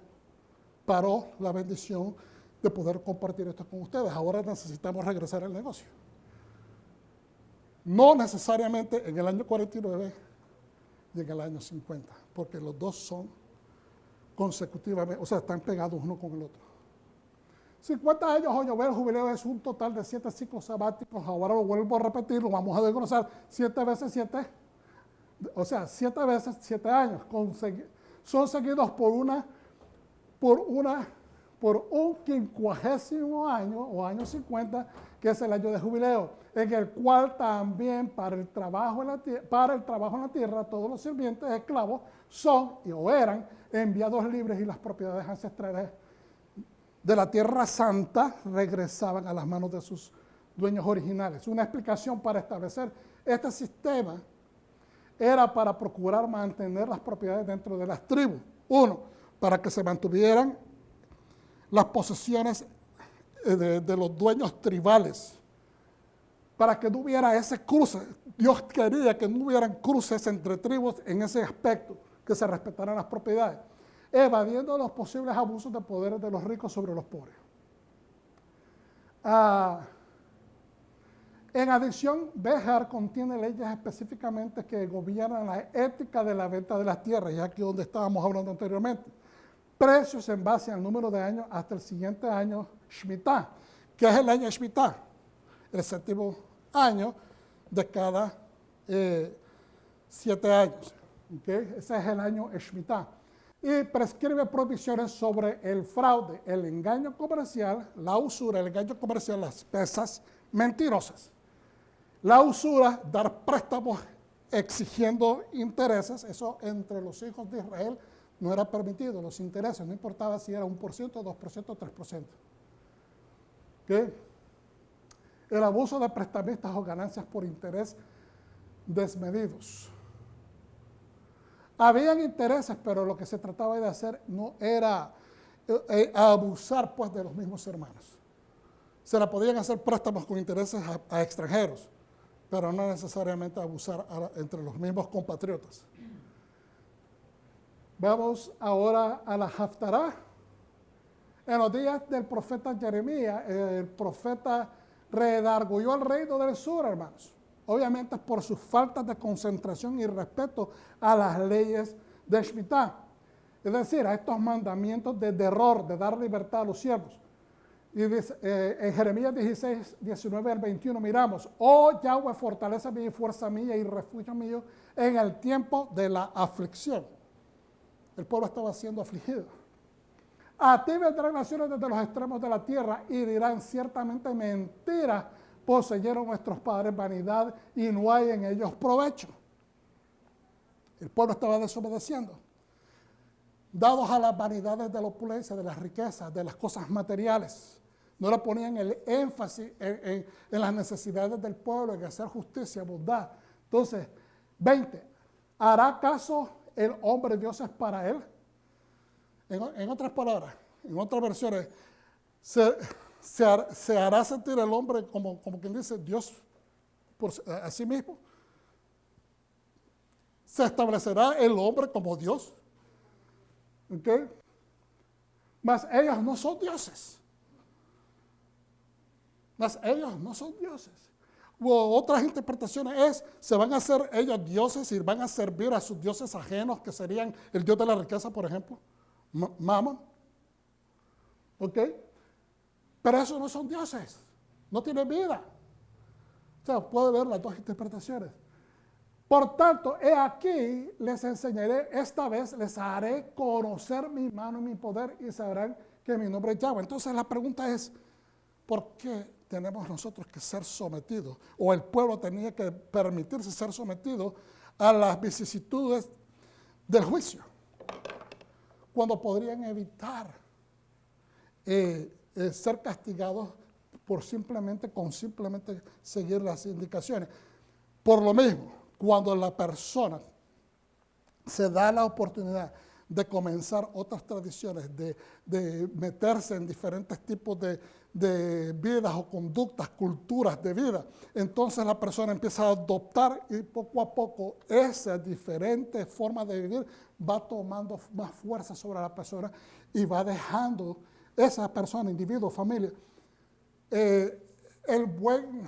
paró la bendición de poder compartir esto con ustedes. Ahora necesitamos regresar al negocio. No necesariamente en el año 49 y en el año 50, porque los dos son consecutivamente, o sea, están pegados uno con el otro. 50 años o llover, el jubileo es un total de 7 ciclos sabáticos. Ahora lo vuelvo a repetir, lo vamos a desglosar. 7 veces 7, o sea, 7 veces 7 años. Son seguidos por un 50º año o año 50, que es el año de jubileo, en el cual también para el trabajo en la tierra todos los sirvientes esclavos son o eran enviados libres y las propiedades ancestrales de la tierra santa regresaban a las manos de sus dueños originales. Una explicación para establecer este sistema era para procurar mantener las propiedades dentro de las tribus. 1, para que se mantuvieran las posesiones de los dueños tribales, para que no hubiera ese cruce. Dios quería que no hubieran cruces entre tribus en ese aspecto, que se respetaran las propiedades, evadiendo los posibles abusos de poder de los ricos sobre los pobres. En adición, Behar contiene leyes específicamente que gobiernan la ética de la venta de las tierras, y aquí donde estábamos hablando anteriormente. Precios en base al número de años hasta el siguiente año Shemitah, que es el año Shemitah, el 7º año de cada 7 años. ¿Okay? Ese es el año Shemitah. Y prescribe prohibiciones sobre el fraude, el engaño comercial, la usura, el engaño comercial, las pesas mentirosas. La usura, dar préstamos exigiendo intereses, eso entre los hijos de Israel no era permitido, los intereses, no importaba si era 1%, 2%, 3%. ¿Okay? El abuso de prestamistas o ganancias por interés desmedidos. Habían intereses, pero lo que se trataba de hacer no era abusar pues de los mismos hermanos. Se le podían hacer préstamos con intereses a extranjeros, pero no necesariamente abusar entre los mismos compatriotas. Vamos ahora a la Haftará. En los días del profeta Jeremías, el profeta redarguyó al reino del sur, hermanos. Obviamente por sus faltas de concentración y respeto a las leyes de Shemitah. Es decir, a estos mandamientos de terror, de dar libertad a los siervos. Y dice, en Jeremías 16, 19 al 21 miramos: oh Yahweh, fortaleza mía y fuerza mía y refugio mío en el tiempo de la aflicción. El pueblo estaba siendo afligido. A ti vendrán naciones desde los extremos de la tierra y dirán: ciertamente mentira poseyeron nuestros padres vanidad y no hay en ellos provecho. El pueblo estaba desobedeciendo. Dados a las vanidades de la opulencia, de las riquezas, de las cosas materiales, no le ponían el énfasis en las necesidades del pueblo, en hacer justicia, bondad. Entonces, 20. ¿Hará caso el hombre dioses para él? En otras palabras, en otras versiones, se hará sentir el hombre como quien dice: Dios a sí mismo. Se establecerá el hombre como Dios. ¿Ok? Mas ellos no son dioses. Mas ellos no son dioses. U otras interpretaciones se van a hacer ellos dioses y van a servir a sus dioses ajenos, que serían el dios de la riqueza, por ejemplo, Mamón. ¿Ok? Pero esos no son dioses, no tienen vida. O sea, puede ver las dos interpretaciones. Por tanto, he aquí, les enseñaré, esta vez les haré conocer mi mano y mi poder y sabrán que mi nombre es Yahweh. Entonces la pregunta es, ¿por qué tenemos nosotros que ser sometidos? O el pueblo tenía que permitirse ser sometido a las vicisitudes del juicio, cuando podrían evitar ser castigados por simplemente seguir las indicaciones. Por lo mismo, cuando la persona se da la oportunidad de comenzar otras tradiciones, de meterse en diferentes tipos de vidas o conductas, culturas de vida, entonces la persona empieza a adoptar y poco a poco esa diferente forma de vivir va tomando más fuerza sobre la persona y va dejando esa persona, individuo, familia, el buen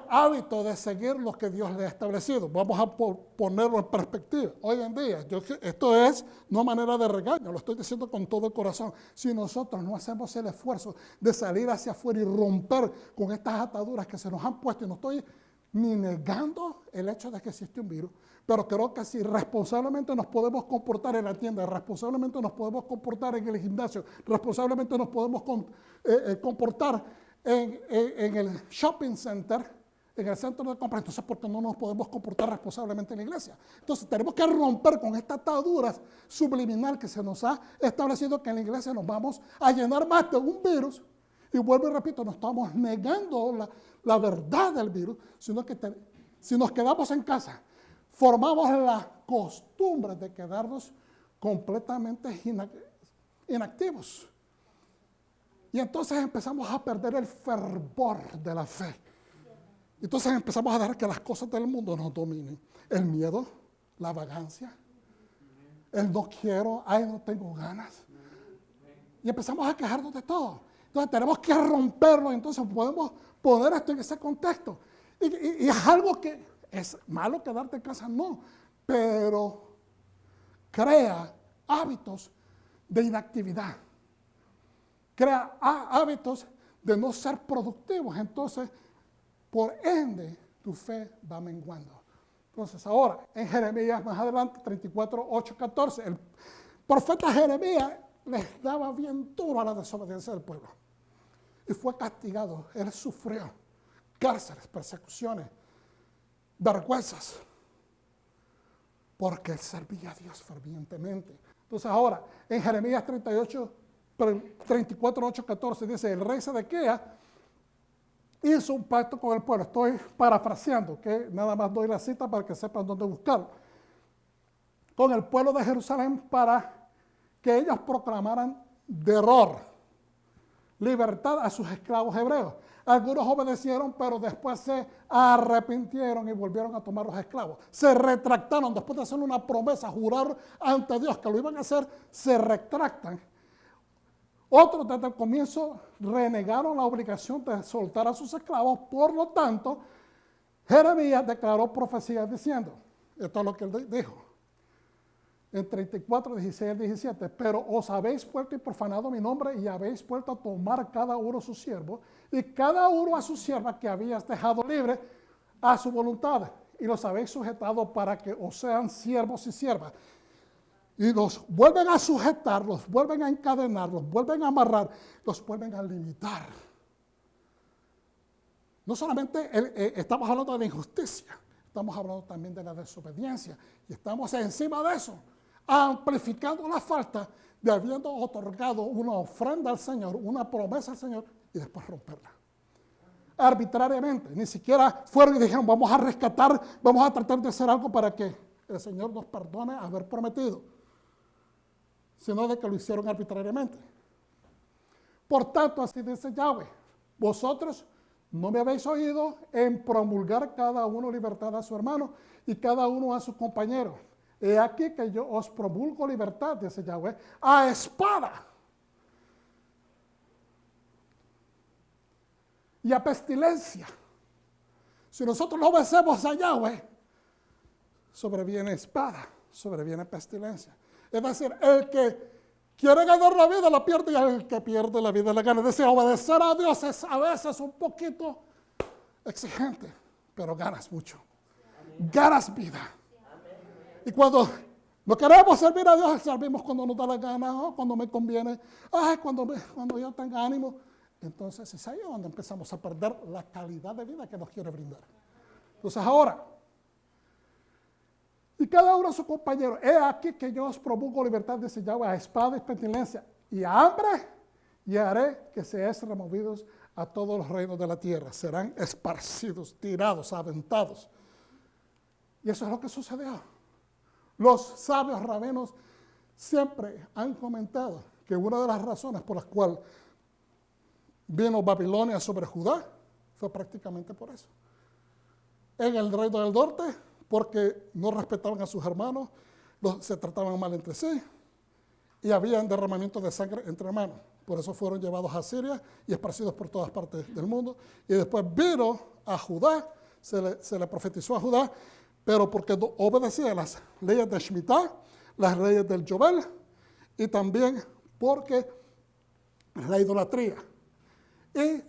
hábito de seguir lo que Dios le ha establecido. Vamos a ponerlo en perspectiva. Hoy en día, esto es no manera de regaño, lo estoy diciendo con todo el corazón. Si nosotros no hacemos el esfuerzo de salir hacia afuera y romper con estas ataduras que se nos han puesto, y no estoy ni negando el hecho de que existe un virus, pero creo que si responsablemente nos podemos comportar en la tienda, responsablemente nos podemos comportar en el gimnasio, responsablemente nos podemos comportar en el shopping center, en el centro de compras, entonces ¿por qué no nos podemos comportar responsablemente en la iglesia? Entonces tenemos que romper con esta atadura subliminal que se nos ha establecido, que en la iglesia nos vamos a llenar más de un virus. Y vuelvo y repito, no estamos negando la verdad del virus, sino que si nos quedamos en casa, formamos la costumbre de quedarnos completamente inactivos. Y entonces empezamos a perder el fervor de la fe. Entonces empezamos a dejar que las cosas del mundo nos dominen. El miedo, la vagancia, el no quiero, ay, no tengo ganas. Y empezamos a quejarnos de todo. Entonces tenemos que romperlo, entonces podemos poner esto en ese contexto. Y es algo que es malo quedarte en casa, no, pero crea hábitos de inactividad. Crea hábitos de no ser productivos, entonces por ende tu fe va menguando. Entonces ahora en Jeremías más adelante 34, 8, 14, el profeta Jeremías les daba bien duro a la desobediencia del pueblo y fue castigado. Él sufrió cárceles, persecuciones, vergüenzas, porque él servía a Dios fervientemente. Entonces ahora en Jeremías 34, 8, 14 dice, el rey Sedequías hizo un pacto con el pueblo. Estoy parafraseando, que nada más doy la cita para que sepan dónde buscarlo. Con el pueblo de Jerusalén para que ellos proclamaran libertad a sus esclavos hebreos. Algunos obedecieron, pero después se arrepintieron y volvieron a tomar los esclavos. Se retractaron después de hacer una promesa, jurar ante Dios que lo iban a hacer, se retractan. Otros desde el comienzo renegaron la obligación de soltar a sus esclavos. Por lo tanto, Jeremías declaró profecías diciendo, esto es lo que él dijo, en 34, 16 y 17, pero os habéis vuelto y profanado mi nombre y habéis vuelto a tomar cada uno su siervo y cada uno a su sierva que habías dejado libre a su voluntad y los habéis sujetado para que os sean siervos y siervas. Y los vuelven a sujetar, los vuelven a encadenar, los vuelven a amarrar, los vuelven a limitar. No solamente estamos hablando de la injusticia, estamos hablando también de la desobediencia. Y estamos encima de eso, amplificando la falta de habiendo otorgado una ofrenda al Señor, una promesa al Señor, y después romperla. Arbitrariamente, ni siquiera fueron y dijeron, vamos a rescatar, vamos a tratar de hacer algo para que el Señor nos perdone haber prometido, sino de que lo hicieron arbitrariamente. Por tanto, así dice Yahweh, vosotros ¿no me habéis oído en promulgar cada uno libertad a su hermano y cada uno a su compañero? He aquí que yo os promulgo libertad, dice Yahweh, a espada y a pestilencia. Si nosotros no obedecemos a Yahweh, sobreviene espada, sobreviene pestilencia. Es decir, el que quiere ganar la vida la pierde y el que pierde la vida la gana. Es decir, obedecer a Dios es a veces un poquito exigente, pero ganas mucho. Ganas vida. Y cuando no queremos servir a Dios, servimos cuando nos da la gana, o cuando me conviene, cuando yo tenga ánimo. Entonces es ahí donde empezamos a perder la calidad de vida que nos quiere brindar. Entonces ahora, y cada uno a su compañero, he aquí que yo os promulgo libertad, dice Yahweh, a espada y pestilencia, y a hambre, y haré que seáis removidos a todos los reinos de la tierra. Serán esparcidos, tirados, aventados. Y eso es lo que sucedió. Los sabios rabinos siempre han comentado que una de las razones por las cuales vino Babilonia sobre Judá fue prácticamente por eso. En el reino del norte, porque no respetaban a sus hermanos, se trataban mal entre sí, y había derramamiento de sangre entre hermanos. Por eso fueron llevados a Siria y esparcidos por todas partes del mundo. Y después vino a Judá, se le profetizó a Judá, pero porque obedecía las leyes de Shemitah, las leyes del Yobel, y también porque la idolatría. Y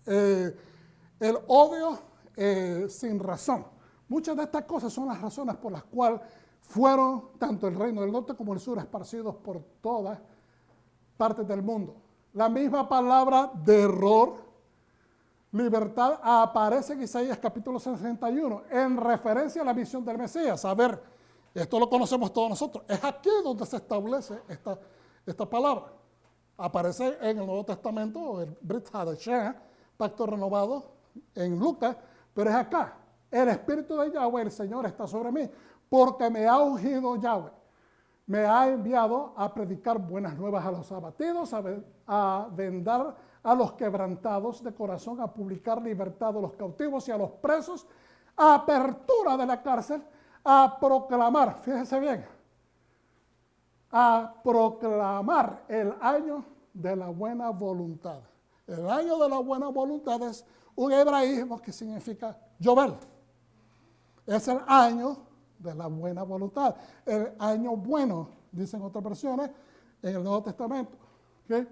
el odio sin razón. Muchas de estas cosas son las razones por las cuales fueron tanto el reino del norte como el sur esparcidos por todas partes del mundo. La misma palabra de error, libertad, aparece en Isaías capítulo 61 en referencia a la misión del Mesías. A ver, esto lo conocemos todos nosotros. Es aquí donde se establece esta palabra. Aparece en el Nuevo Testamento, el Brit Hadashah, pacto renovado en Lucas, pero es acá. El Espíritu de Yahweh, el Señor, está sobre mí, porque me ha ungido Yahweh. Me ha enviado a predicar buenas nuevas a los abatidos, a vendar a los quebrantados de corazón, a publicar libertad a los cautivos y a los presos, a apertura de la cárcel, a proclamar, fíjense bien, a proclamar el año de la buena voluntad. El año de la buena voluntad es un hebraísmo que significa Yobel. Es el año de la buena voluntad. El año bueno, dicen otras versiones, en el Nuevo Testamento. ¿Okay?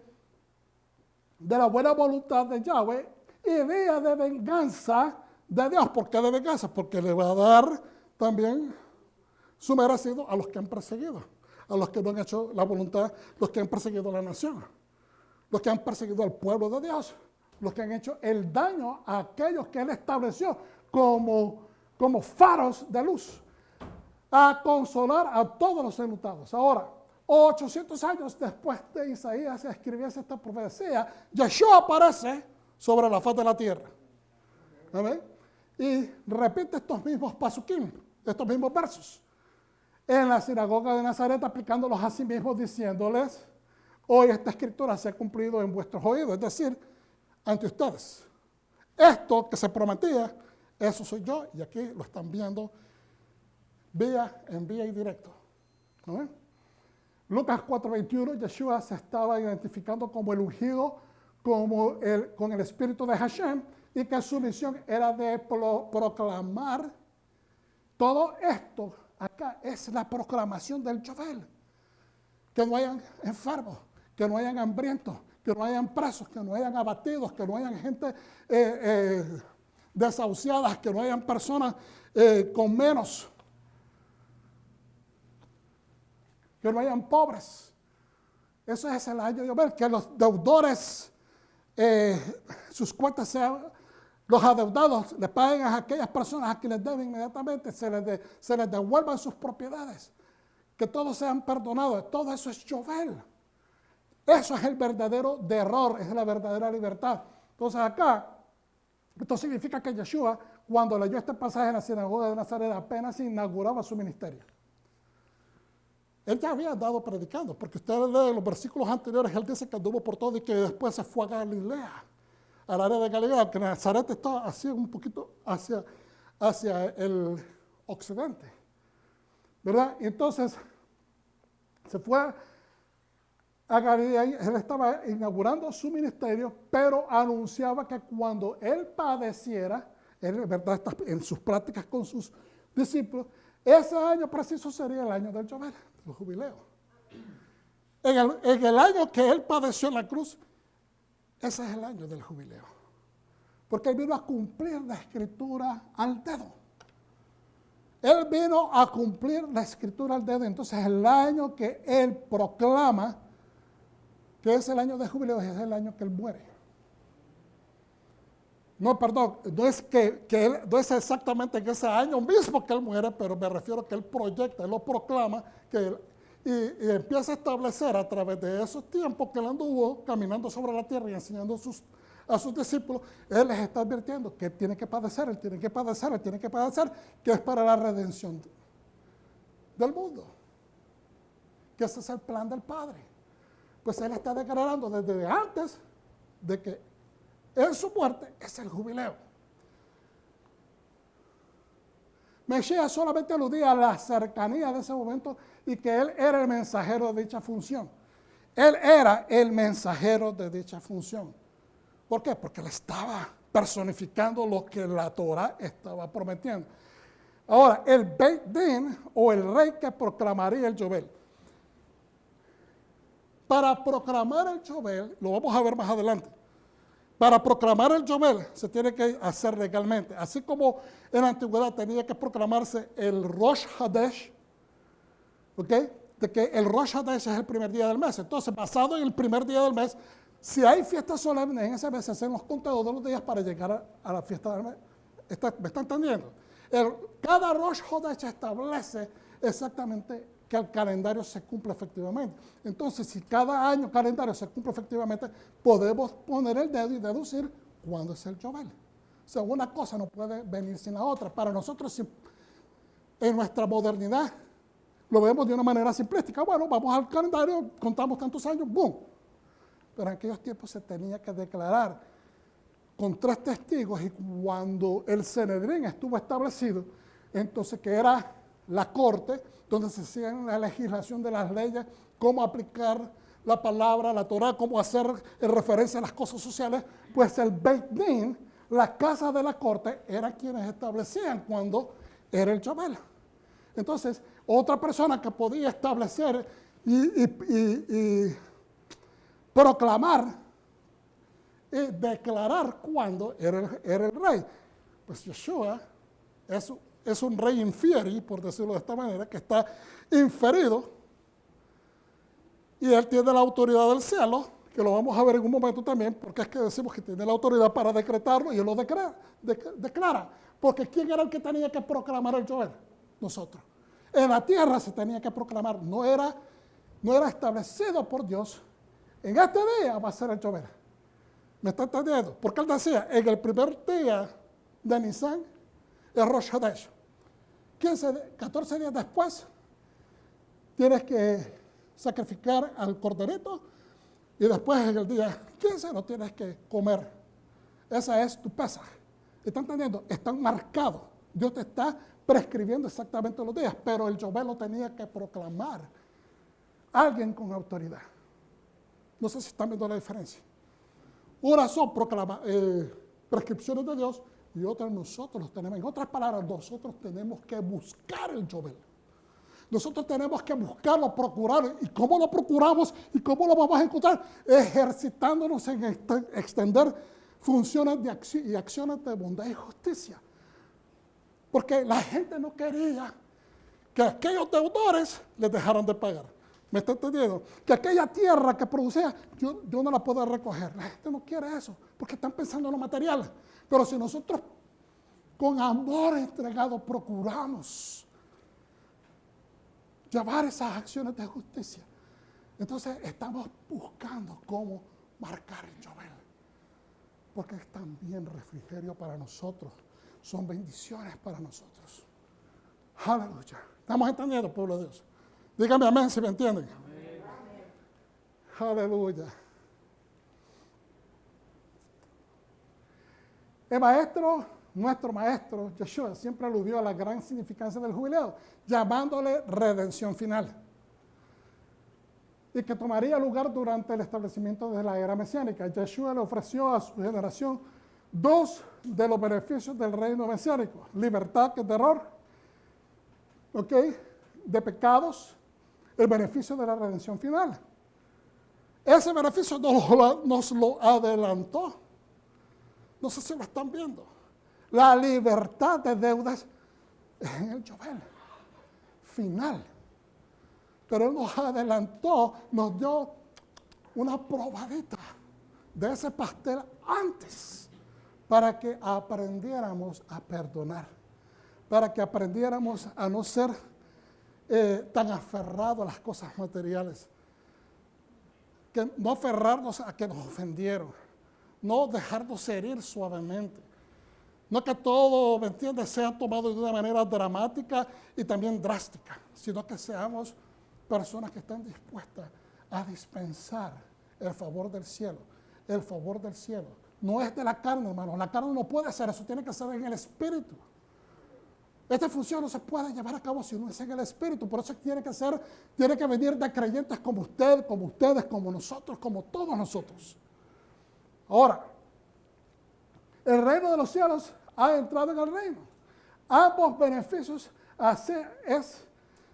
De la buena voluntad de Yahweh y día de venganza de Dios. ¿Por qué de venganza? Porque le va a dar también su merecido a los que han perseguido, a los que no han hecho la voluntad, los que han perseguido a la nación, los que han perseguido al pueblo de Dios, los que han hecho el daño a aquellos que Él estableció como faros de luz, a consolar a todos los enlutados. Ahora, 800 años después de Isaías escribiese esta profecía, Yeshua aparece sobre la faz de la tierra. ¿Amén? Y repite estos mismos pasukim, estos mismos versos, en la sinagoga de Nazaret, aplicándolos a sí mismos, diciéndoles, hoy esta escritura se ha cumplido en vuestros oídos, es decir, ante ustedes. Esto que se prometía, eso soy yo, y aquí lo están viendo en vía y directo. ¿No? Lucas 4:21, Yeshua se estaba identificando como el ungido, con el espíritu de Hashem, y que su misión era de proclamar. Todo esto acá es la proclamación del Yobel. Que no hayan enfermos, que no hayan hambrientos, que no hayan presos, que no hayan abatidos, que no hayan gente desahuciadas, que no hayan personas con menos, que no hayan pobres. Eso es el año de Yobel, que los deudores, sus cuentas sean, los adeudados le paguen a aquellas personas a quienes deben inmediatamente, se les devuelvan sus propiedades, que todos sean perdonados. Todo eso es Yobel. Eso es el verdadero error, es la verdadera libertad. Entonces acá, esto significa que Yeshua, cuando leyó este pasaje en la sinagoga de Nazaret, apenas inauguraba su ministerio. Él ya había andado predicando, porque ustedes leen los versículos anteriores, él dice que anduvo por todo y que después se fue a Galilea al área de Galilea, que Nazaret está así un poquito hacia el occidente, ¿verdad? Entonces, se fue a Galilea, él estaba inaugurando su ministerio, pero anunciaba que cuando él padeciera, él, ¿verdad?, en sus prácticas con sus discípulos, ese año preciso sería el año del Yobel, del jubileo. En el año que él padeció en la cruz, ese es el año del jubileo. Porque él vino a cumplir la escritura al dedo. Él vino a cumplir la escritura al dedo. Entonces el año que él proclama que es el año de jubileo es el año que él muere. No, perdón, no es no es exactamente en ese año mismo que él muere, pero me refiero a que él proyecta, él lo proclama, y empieza a establecer a través de esos tiempos que él anduvo caminando sobre la tierra y enseñando a sus discípulos, él les está advirtiendo que él tiene que padecer, él tiene que padecer, él tiene que padecer, que es para la redención del mundo. Que ese es el plan del Padre. Pues él está declarando desde antes de que en su muerte es el jubileo. Mesías solamente aludía a la cercanía de ese momento y que él era el mensajero de dicha función. Él era el mensajero de dicha función. ¿Por qué? Porque él estaba personificando lo que la Torah estaba prometiendo. Ahora, el Beit Din, o el rey que proclamaría el Yobel. Para proclamar el Yobel, lo vamos a ver más adelante, para proclamar el Yobel se tiene que hacer legalmente. Así como en la antigüedad tenía que proclamarse el Rosh Hadesh, ¿ok? De que el Rosh Hadesh es el primer día del mes. Entonces, basado en el primer día del mes, si hay fiestas solemnes en ese mes, se hacen los conteos de los días para llegar a la fiesta del mes. ¿Me está entendiendo? Cada Rosh Hadesh establece exactamente que el calendario se cumple efectivamente. Entonces, si cada año el calendario se cumple efectivamente, podemos poner el dedo y deducir cuándo es el Yobel. O sea, una cosa no puede venir sin la otra. Para nosotros, en nuestra modernidad, lo vemos de una manera simplística. Bueno, vamos al calendario, contamos tantos años, ¡boom! Pero en aquellos tiempos se tenía que declarar con 3 testigos, y cuando el Sanedrín estuvo establecido, entonces que era la corte, donde se hacía la legislación de las leyes, cómo aplicar la palabra, la Torah, cómo hacer referencia a las cosas sociales, pues el Beit Din, la casa de la corte, eran quienes establecían cuándo era el Yobel. Entonces, otra persona que podía establecer y proclamar y declarar cuándo era el rey. Pues Yeshua es un rey inferi, por decirlo de esta manera, que está inferido, y él tiene la autoridad del cielo, que lo vamos a ver en un momento también, porque es que decimos que tiene la autoridad para decretarlo, y él lo declara. Porque ¿quién era el que tenía que proclamar el Yobel? Nosotros. En la tierra se tenía que proclamar, no era establecido por Dios. En este día va a ser el Yobel. ¿Me está entendiendo? Porque él decía, en el primer día de Nisan, el Rosh Hadesh. 14 días después, tienes que sacrificar al corderito, y después en el día 15 no tienes que comer. Esa es tu Pesaj. ¿Están entendiendo? Están marcados. Dios te está prescribiendo exactamente los días, pero el Yobel lo tenía que proclamar alguien con autoridad. No sé si están viendo la diferencia. Unas son prescripciones de Dios, y otras nosotros los tenemos. En otras palabras, nosotros tenemos que buscar el Yobel. Nosotros tenemos que buscarlo, procurarlo. ¿Y cómo lo procuramos? ¿Y cómo lo vamos a encontrar? Ejercitándonos en extender funciones y acciones de bondad y justicia. Porque la gente no quería que aquellos deudores les dejaran de pagar. ¿Me está entendiendo? Que aquella tierra que producía, yo no la puedo recoger. La gente no quiere eso, porque están pensando en lo material. Pero si nosotros con amor entregado procuramos llevar esas acciones de justicia, entonces estamos buscando cómo marcar el Yobel. Porque es también refrigerio para nosotros, son bendiciones para nosotros. Aleluya. ¿Estamos entendiendo, pueblo de Dios? Dígame amén si me entienden. Amén. Aleluya. El maestro, nuestro maestro, Yeshua, siempre aludió a la gran significancia del jubileo, llamándole redención final, y que tomaría lugar durante el establecimiento de la era mesiánica. Yeshua le ofreció a su generación dos de los beneficios del reino mesiánico: libertad que es de error, de pecados, el beneficio de la redención final. Ese beneficio nos lo adelantó. No sé si lo están viendo. La libertad de deudas en el Joel final. Pero Él nos adelantó, nos dio una probadita de ese pastel antes, para que aprendiéramos a perdonar, para que aprendiéramos a no ser tan aferrados a las cosas materiales, que no aferrarnos a que nos ofendieron, no dejarnos herir suavemente, no que todo, ¿me entiendes?, sea tomado de una manera dramática y también drástica, sino que seamos personas que están dispuestas a dispensar el favor del cielo. El favor del cielo no es de la carne, hermano. La carne no puede hacer eso, tiene que ser en el espíritu. Esta función no se puede llevar a cabo si no es en el espíritu. Por eso tiene que venir de creyentes como usted, como ustedes, como nosotros, como todos nosotros. Ahora, el reino de los cielos ha entrado en el reino. Ambos beneficios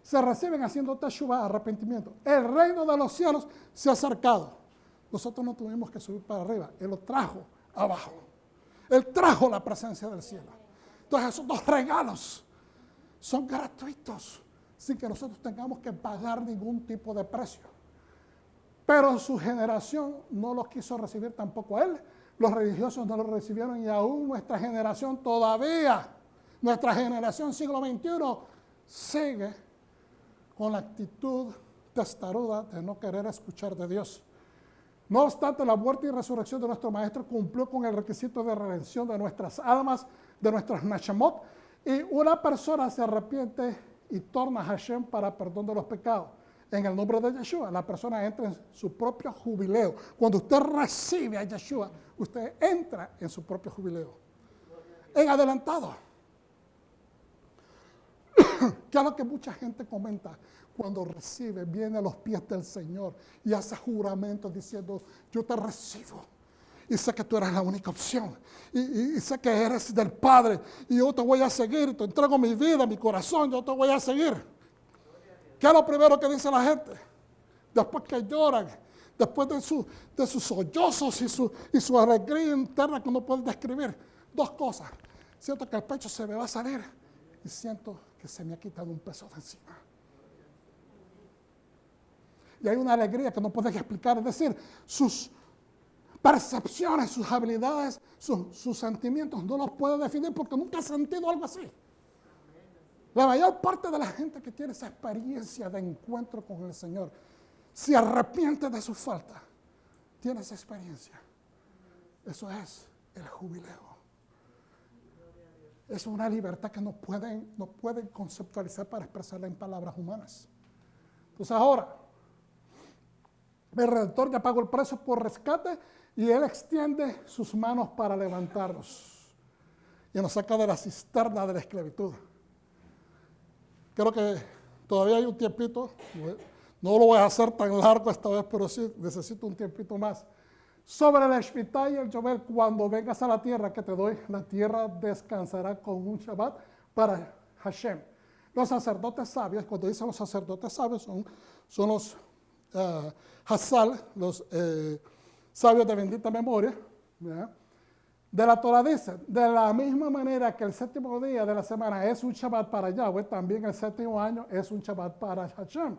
se reciben haciendo teshuvah, arrepentimiento. El reino de los cielos se ha acercado. Nosotros no tuvimos que subir para arriba. Él lo trajo abajo. Él trajo la presencia del cielo. Entonces esos dos regalos son gratuitos, sin que nosotros tengamos que pagar ningún tipo de precio. Pero su generación no los quiso recibir tampoco a Él. Los religiosos no lo recibieron, y aún nuestra generación todavía, nuestra generación siglo XXI, sigue con la actitud testaruda de no querer escuchar de Dios. No obstante, la muerte y resurrección de nuestro Maestro cumplió con el requisito de redención de nuestras almas, de nuestras Neshamot, y una persona se arrepiente y torna a Hashem para perdón de los pecados. En el nombre de Yeshua, la persona entra en su propio jubileo. Cuando usted recibe a Yeshua, usted entra en su propio jubileo. En adelantado. Que es lo que mucha gente comenta cuando recibe, viene a los pies del Señor y hace juramentos diciendo: yo te recibo y sé que tú eres la única opción y sé que eres del Padre y yo te voy a seguir, te entrego mi vida, mi corazón, yo te voy a seguir. ¿Qué es lo primero que dice la gente? Después que lloran, después de sus sollozos y su alegría interna que no pueden describir, dos cosas: siento que el pecho se me va a salir y siento que se me ha quitado un peso de encima. Y hay una alegría que no pueden explicar, es decir, sus percepciones, sus habilidades, sus sentimientos no los pueden definir porque nunca ha sentido algo así. La mayor parte de la gente que tiene esa experiencia de encuentro con el Señor se arrepiente de su falta, tiene esa experiencia. Eso es el jubileo. Es una libertad que no pueden conceptualizar para expresarla en palabras humanas. Entonces ahora, el Redentor ya pagó el precio por rescate y Él extiende sus manos para levantarnos y nos saca de la cisterna de la esclavitud. Creo que todavía hay un tiempito, no lo voy a hacer tan largo esta vez, pero sí necesito un tiempito más. Sobre la Shemitah y el Yovel, cuando vengas a la tierra que te doy, la tierra descansará con un Shabbat para Hashem. Los sacerdotes sabios, cuando dicen los sacerdotes sabios, son los Hassal, los sabios de bendita memoria, ¿verdad? De la Torah dice: de la misma manera que el séptimo día de la semana es un Shabbat para Yahweh, también el séptimo año es un Shabbat para Hashem.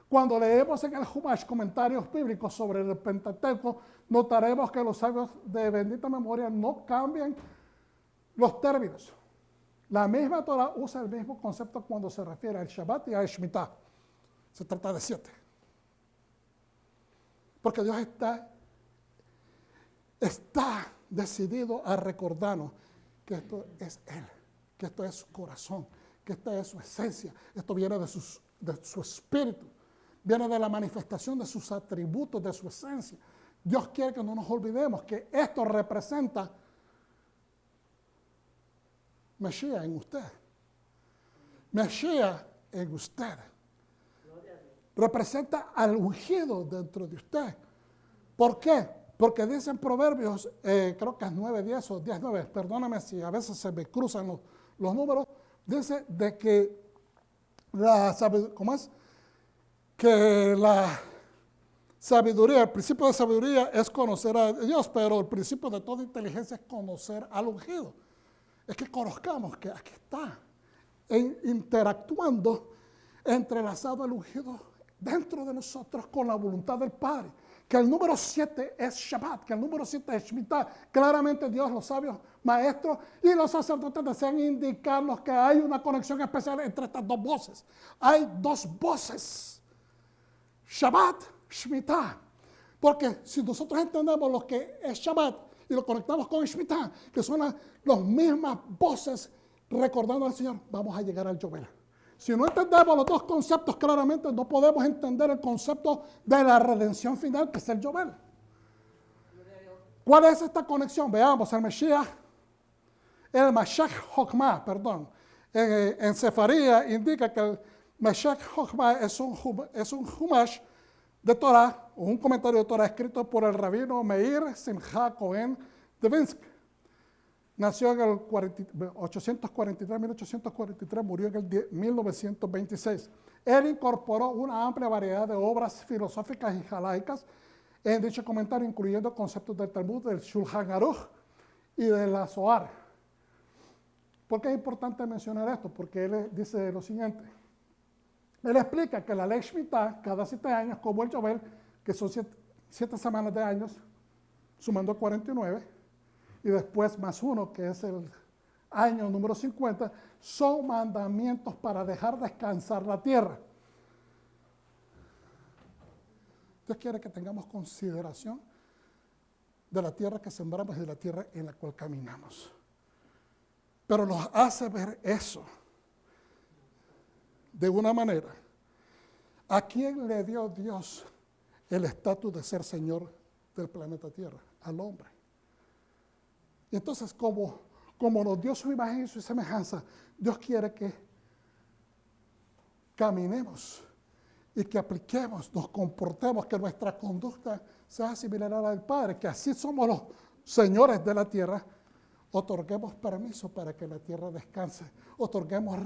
Cuando leemos en el Humash comentarios bíblicos sobre el Pentateuco, notaremos que los sabios de bendita memoria no cambian los términos. La misma Torah usa el mismo concepto cuando se refiere al Shabbat y al Shemitah. Se trata de 7. Porque Dios está decidido a recordarnos que esto es Él, que esto es su corazón, que esta es su esencia, esto viene de su espíritu, viene de la manifestación de sus atributos, de su esencia. Dios quiere que no nos olvidemos que esto representa Mashiach en usted. Mashiach en usted. Representa al ungido dentro de usted. ¿Por qué? Porque dicen Proverbios, creo que es 9:10 o 10:9, perdóname si a veces se me cruzan los números, dice de que que la sabiduría, el principio de sabiduría es conocer a Dios, pero el principio de toda inteligencia es conocer al ungido. Es que conozcamos que aquí está, interactuando, entrelazado el ungido dentro de nosotros con la voluntad del Padre. Que el número 7 es Shabbat, que el número 7 es Shemitah. Claramente Dios, los sabios maestros y los sacerdotes desean indicarnos que hay una conexión especial entre estas dos voces. Hay dos voces, Shabbat, Shemitah. Porque si nosotros entendemos lo que es Shabbat y lo conectamos con Shemitah, que son las mismas voces recordando al Señor, vamos a llegar al Yobel. Si no entendemos los dos conceptos claramente, no podemos entender el concepto de la redención final, que es el Yobel. ¿Cuál es esta conexión? Veamos, el Mashiach Jochma, perdón. En Sefaría indica que el Mashiach Jochma es un Humash de Torah, o un comentario de Torah escrito por el rabino Meir Simcha Cohen de Vinsk. Nació en el 1843, murió en el 1926. Él incorporó una amplia variedad de obras filosóficas y halaicas en dicho comentario, incluyendo conceptos del Talmud, del Shulchan Aruch y de la Zohar. ¿Por qué es importante mencionar esto? Porque él dice lo siguiente. Él explica que la ley Shemitah, cada 7 años, como el Yobel, que son 7 semanas de años, sumando 49, y después más 1, que es el año número 50, son mandamientos para dejar descansar la tierra. Dios quiere que tengamos consideración de la tierra que sembramos y de la tierra en la cual caminamos. Pero nos hace ver eso de una manera. ¿A quién le dio Dios el estatus de ser Señor del planeta Tierra? Al hombre. Y entonces, como nos dio su imagen y su semejanza, Dios quiere que caminemos y que apliquemos, nos comportemos, que nuestra conducta sea similar a la del Padre, que así somos los señores de la tierra. Otorguemos permiso para que la tierra descanse, otorguemos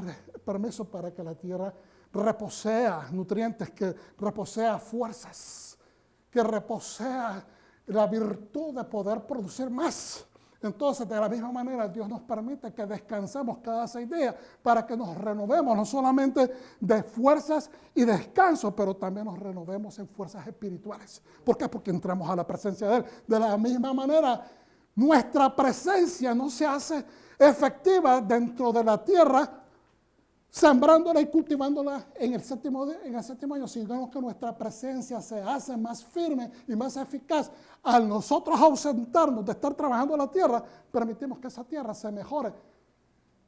permiso para que la tierra reposea nutrientes, que reposea fuerzas, que reposea la virtud de poder producir más. Entonces, de la misma manera, Dios nos permite que descansemos cada 6 días para que nos renovemos, no solamente de fuerzas y descanso, pero también nos renovemos en fuerzas espirituales. ¿Por qué? Porque entramos a la presencia de Él. De la misma manera, nuestra presencia no se hace efectiva dentro de la tierra, sembrándola y cultivándola en el séptimo año, sino que nuestra presencia se hace más firme y más eficaz. Al nosotros ausentarnos de estar trabajando la tierra, permitimos que esa tierra se mejore,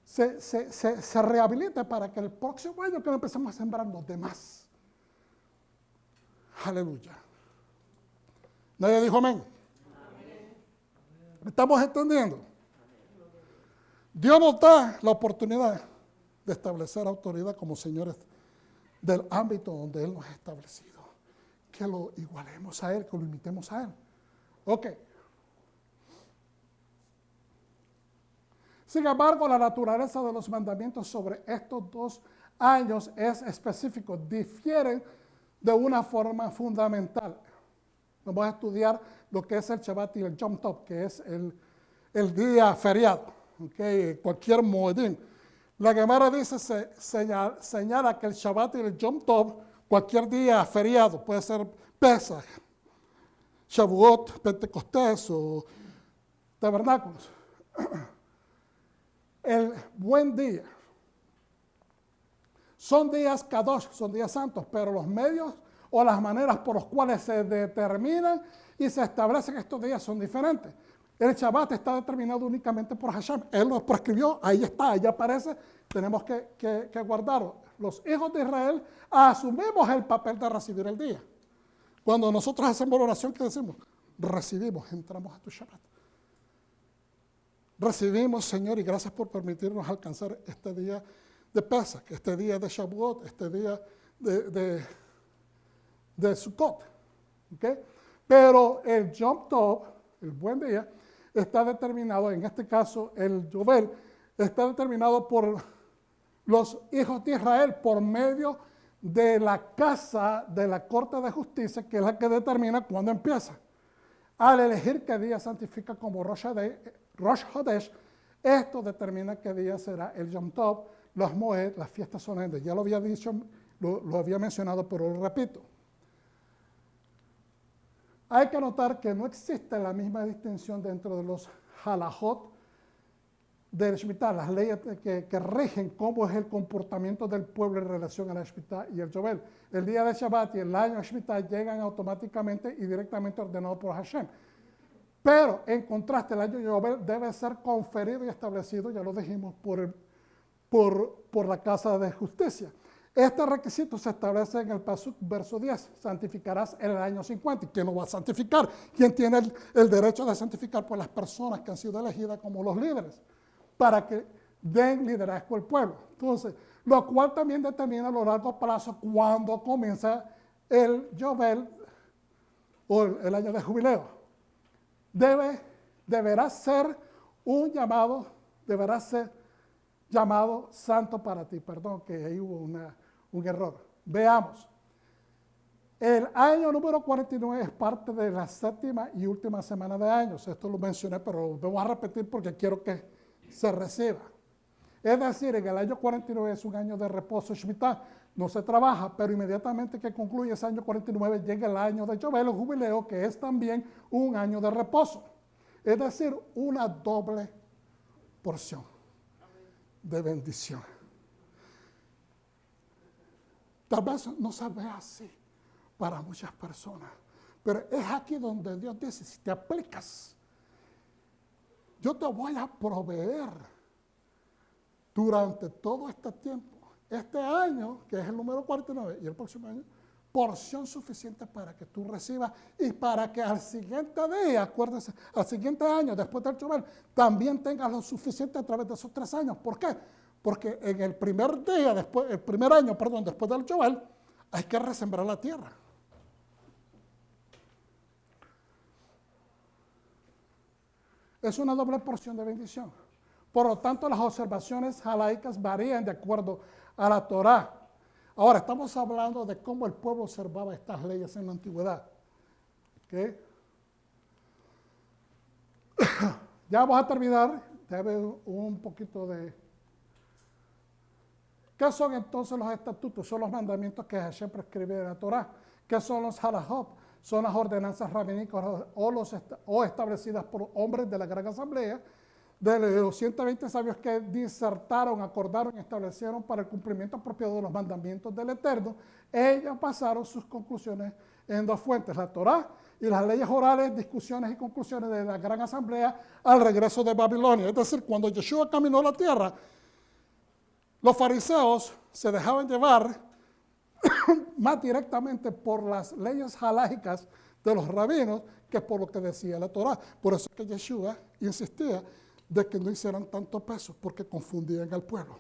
se rehabilite para que el próximo año que empecemos a sembrar los demás. Aleluya. ¿Nadie dijo amén? ¿Estamos entendiendo? Dios nos da la oportunidad de establecer autoridad como señores del ámbito donde Él nos ha establecido. Que lo igualemos a Él, que lo imitemos a Él. Ok. Sin embargo, la naturaleza de los mandamientos sobre estos 2 años es específico, difieren de una forma fundamental. Vamos a estudiar lo que es el Shabbat y el Yom Tov, que es el día feriado, okay, cualquier moedín. La Gemara dice, señala que el Shabbat y el Yom Tov, cualquier día feriado, puede ser Pesach, Shavuot, Pentecostés o Tabernáculos. El buen día. Son días Kadosh, son días santos, pero los medios o las maneras por las cuales se determinan y se establecen estos días son diferentes. El Shabbat está determinado únicamente por Hashem. Él lo prescribió, ahí está, ahí aparece, tenemos que guardarlo. Los hijos de Israel asumimos el papel de recibir el día. Cuando nosotros hacemos la oración, ¿qué decimos? Recibimos, entramos a tu Shabbat. recibimos, Señor, y gracias por permitirnos alcanzar este día de Pesach, este día de Shavuot, este día de Sukkot. ¿Okay? Pero el Yom Tov, el buen día, está determinado, en este caso el Yovel, está determinado por los hijos de Israel por medio de la casa de la Corte de Justicia, que es la que determina cuándo empieza. Al elegir qué día santifica como Rosh Hodesh, esto determina qué día será el Yom Tov, los Moed, las fiestas solemnes. Ya lo había dicho, lo había mencionado, pero lo repito. Hay que notar que no existe la misma distinción dentro de los halajot del Shemitah, las leyes que rigen cómo es el comportamiento del pueblo en relación a la Shemitah y el Yovel. El día de Shabbat y el año de Shemitah llegan automáticamente y directamente ordenados por Hashem. Pero, en contraste, el año Yovel debe ser conferido y establecido, ya lo dijimos, por la Casa de Justicia. Este requisito se establece en el Pasuk, verso 10. Santificarás en el año 50. ¿Y quién lo va a santificar? ¿Quién tiene el derecho de santificar? Pues las personas que han sido elegidas como los líderes, para que den liderazgo al pueblo. Entonces, lo cual también determina a lo largo plazo cuándo comienza el Yovel o el año de jubileo. Deberá ser llamado santo para ti. Perdón, que ahí hubo un error. Veamos. El año número 49 es parte de la séptima y última semana de años. Esto lo mencioné, pero lo voy a repetir porque quiero que se reciba. Es decir, en el año 49 es un año de reposo Shemitah. No se trabaja, pero inmediatamente que concluye ese año 49 llega el año de Yovel o jubileo, que es también un año de reposo. Es decir, una doble porción de bendición. Tal vez no se ve así para muchas personas, pero es aquí donde Dios dice, si te aplicas, yo te voy a proveer durante todo este tiempo, este año, que es el número 49, y el próximo año, porción suficiente para que tú recibas y para que al siguiente día, acuérdense, al siguiente año, después del Yovel, también tengas lo suficiente a través de esos 3 años. ¿Por qué? Porque en el primer año, después del Yovel, hay que resembrar la tierra. Es una doble porción de bendición. Por lo tanto, las observaciones halaicas varían de acuerdo a la Torá. Ahora, estamos hablando de cómo el pueblo observaba estas leyes en la antigüedad. ¿Okay? Ya vamos a terminar. Debe un poquito de... ¿Qué son entonces los estatutos? Son los mandamientos que Hashem prescribe en la Torá. ¿Qué son los halajot? Son las ordenanzas rabínicas o establecidas por hombres de la Gran Asamblea, de los 120 sabios que disertaron, acordaron y establecieron para el cumplimiento apropiado de los mandamientos del Eterno. Ellos basaron sus conclusiones en 2 fuentes, la Torá y las leyes orales, discusiones y conclusiones de la Gran Asamblea al regreso de Babilonia. Es decir, cuando Yeshua caminó la tierra, los fariseos se dejaban llevar más directamente por las leyes halágicas de los rabinos que por lo que decía la Torá. Por eso es que Yeshua insistía de que no hicieran tanto peso, porque confundían al pueblo.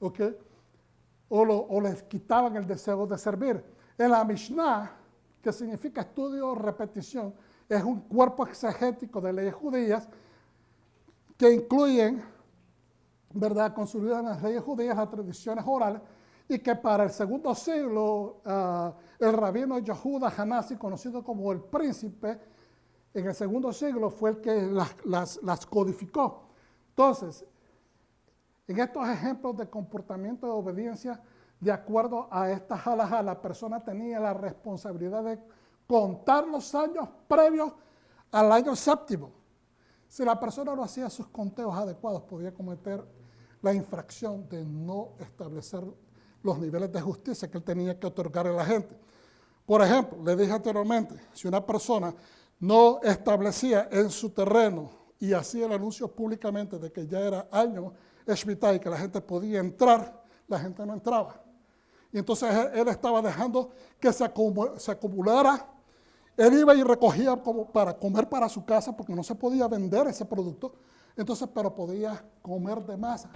¿Okay? O les quitaban el deseo de servir. En la Mishnah, que significa estudio o repetición, es un cuerpo exegético de leyes judías que incluyen, ¿verdad?, consolidan en las leyes judías las tradiciones orales, y que para el segundo siglo el rabino Yehuda Hanasi, conocido como el príncipe, en el segundo siglo fue el que las codificó. Entonces, en estos ejemplos de comportamiento de obediencia, de acuerdo a esta halajá, la persona tenía la responsabilidad de contar los años previos al año séptimo. Si la persona no hacía sus conteos adecuados, podía cometer la infracción de no establecer los niveles de justicia que él tenía que otorgar a la gente. Por ejemplo, le dije anteriormente, si una persona no establecía en su terreno y hacía el anuncio públicamente de que ya era año Shemitah y que la gente podía entrar, la gente no entraba. Y entonces él estaba dejando que se acumulara. Él iba y recogía como para comer para su casa porque no se podía vender ese producto. Entonces, pero podía comer de más,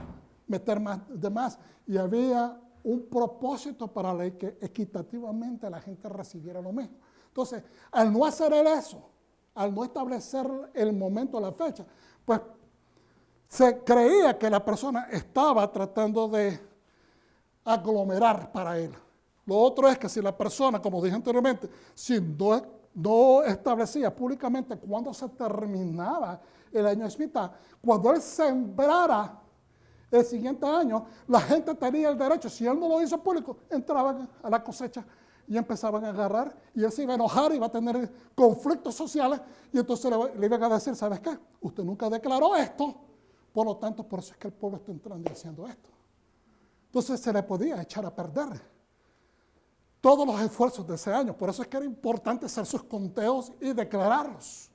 meter más de más. Y había un propósito para que equitativamente la gente recibiera lo mismo. Entonces, al no hacer eso, al no establecer el momento, la fecha, pues se creía que la persona estaba tratando de aglomerar para él. Lo otro es que si la persona, como dije anteriormente, si no establecía públicamente cuándo se terminaba el año Shemitah, cuando él sembrara el siguiente año, la gente tenía el derecho, si él no lo hizo público, entraban a la cosecha y empezaban a agarrar, y él se iba a enojar, iba a tener conflictos sociales, y entonces le iban a decir, ¿sabes qué? Usted nunca declaró esto, por lo tanto, por eso es que el pueblo está entrando y haciendo esto. Entonces se le podía echar a perder todos los esfuerzos de ese año. Por eso es que era importante hacer sus conteos y declararlos.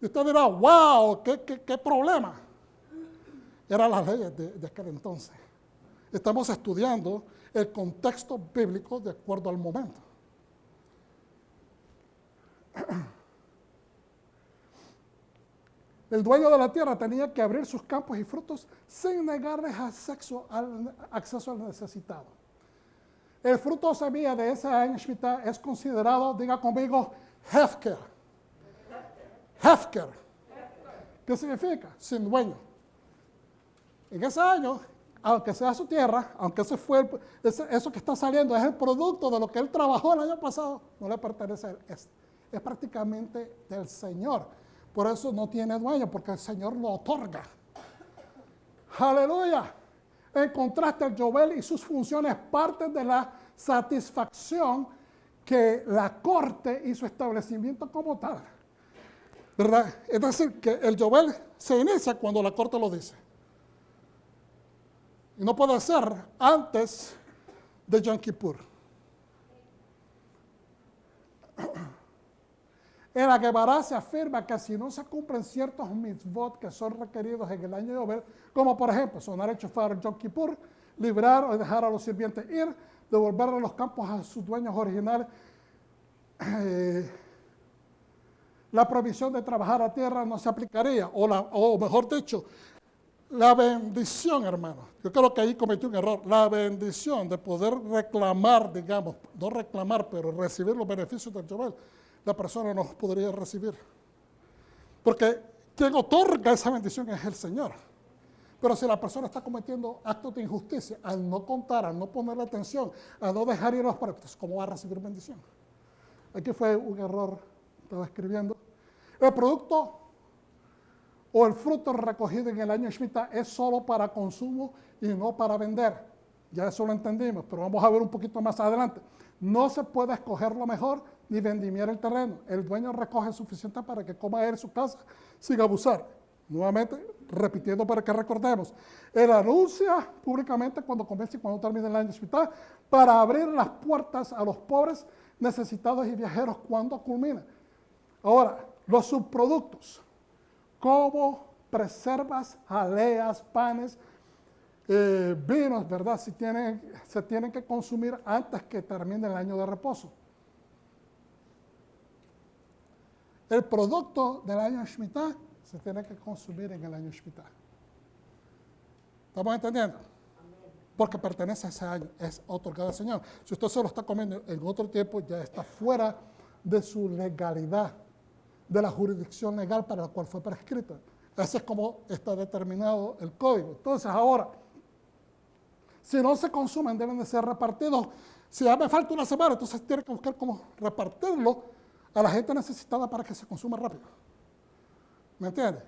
Y usted dirá, wow, qué problema. Eran las leyes de aquel entonces. Estamos estudiando el contexto bíblico de acuerdo al momento. El dueño de la tierra tenía que abrir sus campos y frutos sin negarles acceso al necesitado. El fruto o semilla de ese año Shemitah es considerado, diga conmigo, Hefker. Hefker. ¿Qué significa? Sin dueño. En ese año, aunque sea su tierra, aunque eso que está saliendo es el producto de lo que él trabajó el año pasado, no le pertenece a él. Es prácticamente del Señor. Por eso no tiene dueño, porque el Señor lo otorga. ¡Aleluya! En contraste, el Yovel y sus funciones parten de la satisfacción que la corte y su establecimiento como tal. ¿Verdad? Es decir, que el Yovel se inicia cuando la corte lo dice. Y no puede ser antes de Yom Kippur. En la Gemara se afirma que si no se cumplen ciertos mitzvot que son requeridos en el año de Yovel, como por ejemplo sonar el shofar en Yom Kippur, librar o dejar a los sirvientes ir, devolver a los campos a sus dueños originales, la provisión de trabajar a tierra no se aplicaría, o mejor dicho, la bendición, hermano. Yo creo que ahí cometí un error. La bendición de poder reclamar, digamos, no reclamar, pero recibir los beneficios del Yovel, la persona no podría recibir. Porque quien otorga esa bendición es el Señor. Pero si la persona está cometiendo actos de injusticia, al no contar, al no ponerle atención, al no dejar ir a los proyectos, ¿cómo va a recibir bendición? Aquí fue un error, estaba escribiendo. El producto o el fruto recogido en el año Shemitah es solo para consumo y no para vender. Ya eso lo entendimos, pero vamos a ver un poquito más adelante. No se puede escoger lo mejor ni vendimiar el terreno. El dueño recoge suficiente para que coma él en su casa sin abusar. Nuevamente, repitiendo para que recordemos. Él anuncia públicamente cuando comienza y cuando termina el año Shemitah para abrir las puertas a los pobres, necesitados y viajeros cuando culmina. Ahora, los subproductos, como preservas, jaleas, panes, vinos, ¿verdad? Se tienen que consumir antes que termine el año de reposo. El producto del año Shemitah se tiene que consumir en el año Shemitah. ¿Estamos entendiendo? Porque pertenece a ese año, es otorgado al Señor. Si usted se lo está comiendo en otro tiempo, ya está fuera de su legalidad, de la jurisdicción legal para la cual fue prescrita. Así es como está determinado el código. Entonces, ahora, si no se consumen, deben de ser repartidos. Si ya me falta una semana, entonces tiene que buscar cómo repartirlo a la gente necesitada para que se consuma rápido. ¿Me entiende?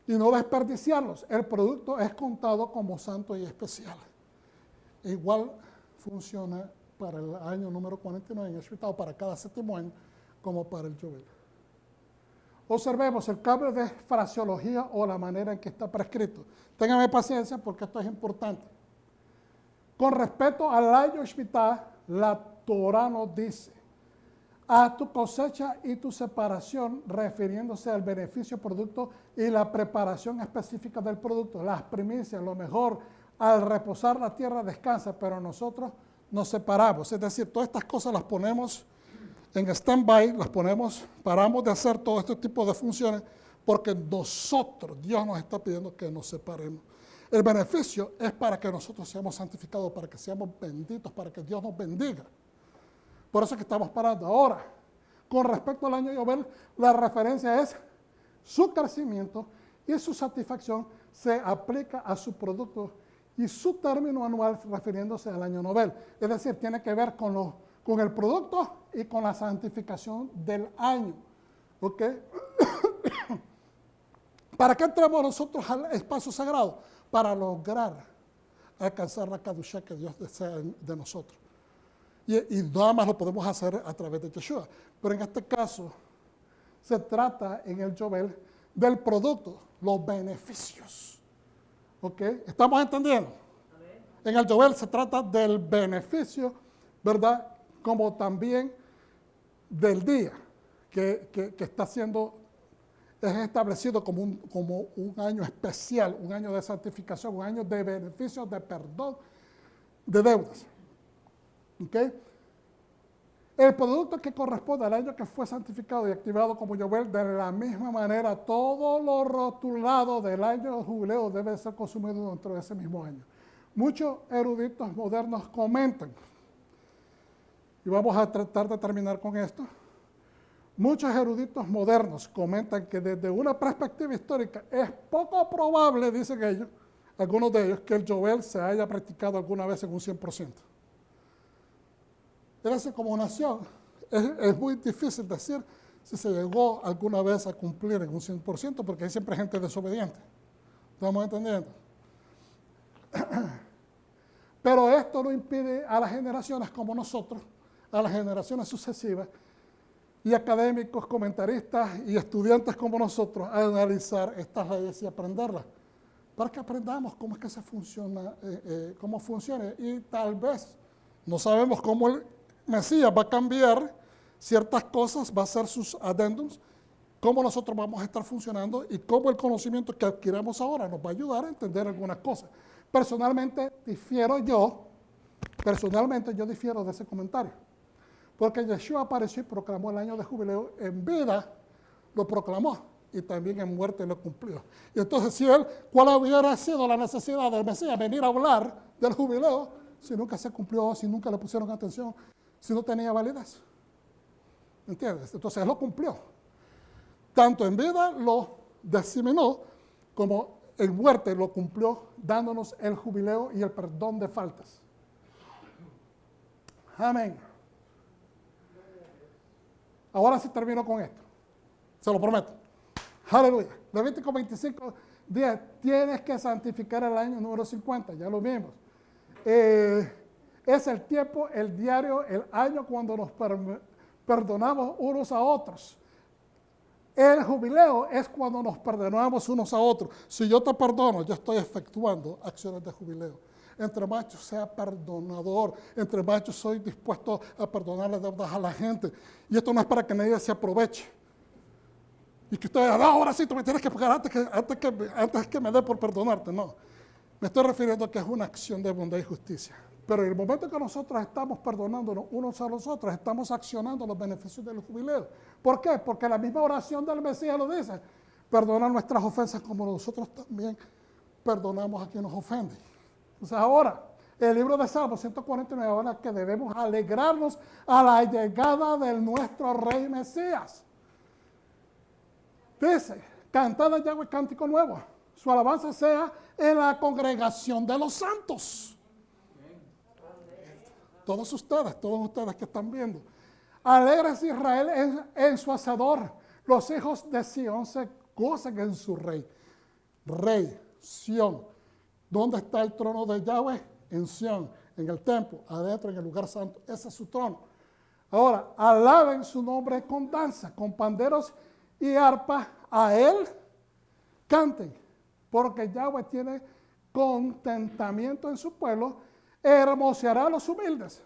Y no desperdiciarlos. El producto es contado como santo y especial. Igual funciona para el año número 49 en el Shemitah, para cada séptimo año, como para el Yovel. Observemos el cambio de fraseología o la manera en que está prescrito. Ténganme paciencia porque esto es importante. Con respecto al año Shemitah, la Torah nos dice: a tu cosecha y tu separación, refiriéndose al beneficio producto y la preparación específica del producto, las primicias, lo mejor, al reposar la tierra descansa, pero nosotros nos separamos. Es decir, todas estas cosas las ponemos en stand-by, paramos de hacer todo este tipo de funciones porque nosotros, Dios nos está pidiendo que nos separemos. El beneficio es para que nosotros seamos santificados, para que seamos benditos, para que Dios nos bendiga. Por eso es que estamos parando. Ahora, con respecto al año Yobel, la referencia es su crecimiento y su satisfacción se aplica a su producto y su término anual refiriéndose al año Nobel. Es decir, tiene que ver con el producto y con la santificación del año. ¿Ok? ¿Para qué entramos nosotros al espacio sagrado? Para lograr alcanzar la Kadushá que Dios desea de nosotros. Y nada más lo podemos hacer a través de Yeshua. Pero en este caso, se trata en el Yobel del producto, los beneficios. ¿Ok? ¿Estamos entendiendo? En el Yobel se trata del beneficio, ¿verdad? Como también del día que está siendo es establecido como un año especial, un año de santificación, un año de beneficios, de perdón de deudas. ¿Ok? El producto que corresponde al año que fue santificado y activado como Yobel, de la misma manera, todo lo rotulado del año de jubileo debe ser consumido dentro de ese mismo año. Muchos eruditos modernos comentan, y vamos a tratar de terminar con esto. Muchos eruditos modernos comentan que desde una perspectiva histórica es poco probable, dicen ellos, algunos de ellos, que el Yobel se haya practicado alguna vez en un 100%. Es decir, como nación, es muy difícil decir si se llegó alguna vez a cumplir en un 100%, porque hay siempre gente desobediente. ¿Estamos entendiendo? Pero esto no impide a las generaciones como nosotros, a las generaciones sucesivas, y académicos, comentaristas y estudiantes como nosotros a analizar estas leyes y aprenderlas, para que aprendamos cómo es que se funciona, cómo funciona. Y tal vez no sabemos cómo el Mesías va a cambiar ciertas cosas, va a hacer sus addendums, cómo nosotros vamos a estar funcionando y cómo el conocimiento que adquiramos ahora nos va a ayudar a entender algunas cosas. Personalmente yo difiero de ese comentario. Porque Yeshua apareció y proclamó el año de jubileo en vida, lo proclamó, y también en muerte lo cumplió. Y entonces, ¿cuál hubiera sido la necesidad del Mesías venir a hablar del jubileo si nunca se cumplió, si nunca le pusieron atención, si no tenía validez? ¿Entiendes? Entonces, él lo cumplió. Tanto en vida lo diseminó, como en muerte lo cumplió, dándonos el jubileo y el perdón de faltas. Amén. Ahora sí termino con esto. Se lo prometo. Aleluya. Levítico 25, 10. Tienes que santificar el año número 50. Ya lo vimos. Es el tiempo, el diario, el año cuando nos perdonamos unos a otros. El jubileo es cuando nos perdonamos unos a otros. Si yo te perdono, yo estoy efectuando acciones de jubileo. Entre más yo sea perdonador, entre más yo soy dispuesto a perdonarle deudas a la gente. Y esto no es para que nadie se aproveche. Y que usted diga, no, ahora sí, tú me tienes que pagar antes que me dé por perdonarte. No, me estoy refiriendo a que es una acción de bondad y justicia. Pero en el momento que nosotros estamos perdonándonos unos a los otros, estamos accionando los beneficios del jubileo. ¿Por qué? Porque la misma oración del Mesías lo dice. Perdona nuestras ofensas como nosotros también perdonamos a quien nos ofende. Entonces ahora, el libro de Salmos 149 habla que debemos alegrarnos a la llegada de nuestro Rey Mesías. Dice, cantad a Yahweh cántico nuevo. Su alabanza sea en la congregación de los santos. Todos ustedes que están viendo. Alégrese Israel en su Hacedor. Los hijos de Sión se gozan en su Rey. Rey, Sión. ¿Dónde está el trono de Yahweh? En Sión, en el templo, adentro, en el lugar santo. Ese es su trono. Ahora, alaben su nombre con danza, con panderos y arpa. A él canten, porque Yahweh tiene contentamiento en su pueblo, hermoseará a los humildes.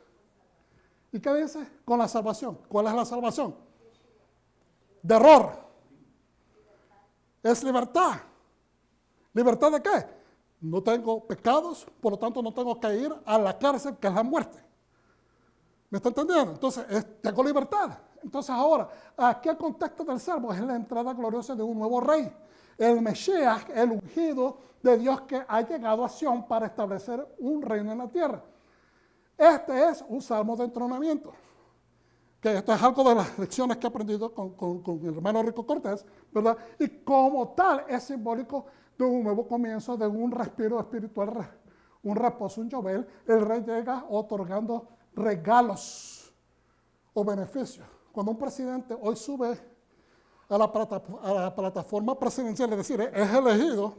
¿Y qué dice? Con la salvación. ¿Cuál es la salvación? De error. Es libertad. ¿Libertad de qué? No tengo pecados, por lo tanto no tengo que ir a la cárcel, que es la muerte. ¿Me está entendiendo? Entonces, tengo libertad. Entonces ahora, aquí el contexto del Salmo es la entrada gloriosa de un nuevo rey, el Mesías, el ungido de Dios que ha llegado a Sión para establecer un reino en la tierra. Este es un salmo de entronamiento, que esto es algo de las lecciones que he aprendido con mi hermano Rico Cortés, ¿verdad? Y como tal es simbólico de un nuevo comienzo, de un respiro espiritual, un reposo, un Yobel. El rey llega otorgando regalos o beneficios. Cuando un presidente hoy sube a la plataforma presidencial, es decir, es elegido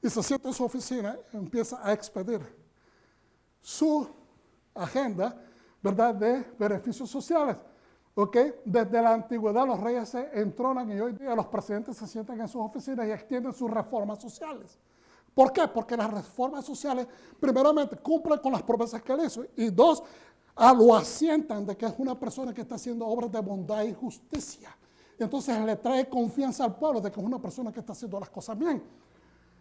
y se sienta en su oficina, empieza a expedir su agenda, ¿verdad?, de beneficios sociales. ¿Okay? Desde la antigüedad los reyes se entronan y hoy día los presidentes se sientan en sus oficinas y extienden sus reformas sociales. ¿Por qué? Porque las reformas sociales, primeramente, cumplen con las promesas que él hizo y dos, lo asientan de que es una persona que está haciendo obras de bondad y justicia. Y entonces le trae confianza al pueblo de que es una persona que está haciendo las cosas bien.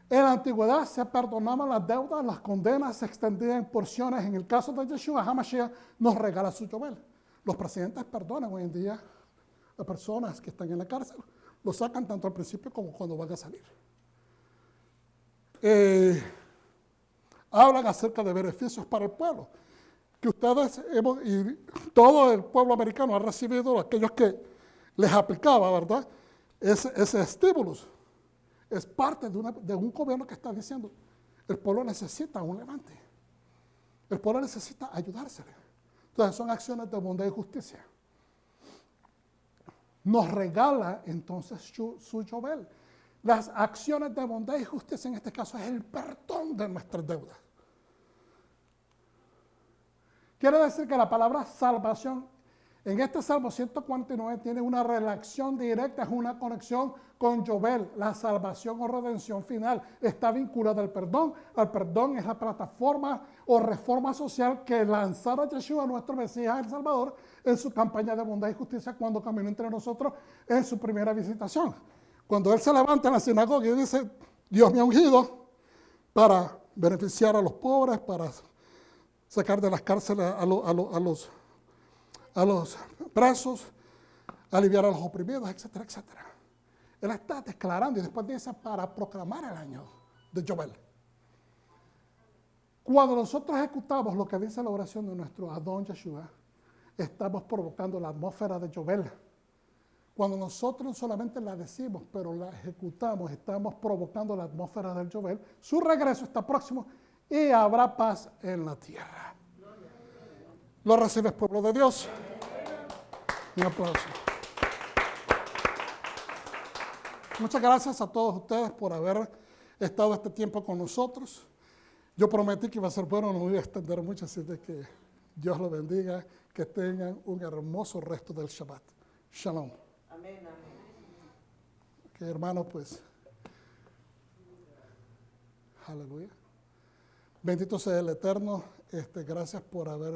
En la antigüedad se perdonaban las deudas, las condenas se extendían en porciones. En el caso de Yeshua HaMashiach nos regala su Yobel. Los presidentes perdonan hoy en día a personas que están en la cárcel. Lo sacan tanto al principio como cuando van a salir. Hablan acerca de beneficios para el pueblo. Que ustedes y todo el pueblo americano ha recibido, aquellos que les aplicaba, ¿verdad? Ese estímulo. Es parte de un gobierno que está diciendo, el pueblo necesita un levante. El pueblo necesita ayudársele. Entonces son acciones de bondad y justicia. Nos regala entonces su Yobel. Las acciones de bondad y justicia en este caso es el perdón de nuestras deudas. Quiere decir que la palabra salvación en este Salmo 149 tiene una relación directa, es una conexión con Yobel, la salvación o redención final. Está vinculada al perdón. El perdón es la plataforma o reforma social que lanzara Yeshua, nuestro Mesías, el Salvador, en su campaña de bondad y justicia cuando caminó entre nosotros en su primera visitación. Cuando él se levanta en la sinagoga y dice, Dios me ha ungido para beneficiar a los pobres, para sacar de las cárceles a los presos, aliviar a los oprimidos, etcétera, etcétera. Él está declarando y después dice para proclamar el año de Yobel. Cuando nosotros ejecutamos lo que dice la oración de nuestro Adón Yeshua, estamos provocando la atmósfera de Yobel. Cuando nosotros no solamente la decimos, pero la ejecutamos, estamos provocando la atmósfera del Yobel. Su regreso está próximo y habrá paz en la tierra. ¿Lo recibes, pueblo de Dios? Un aplauso. Muchas gracias a todos ustedes por haber estado este tiempo con nosotros. Yo prometí que iba a ser bueno, no voy a extender mucho, así de que Dios los bendiga, que tengan un hermoso resto del Shabbat. Shalom. Amén, amén. Que hermano, pues, aleluya. Bendito sea el Eterno. Gracias por haber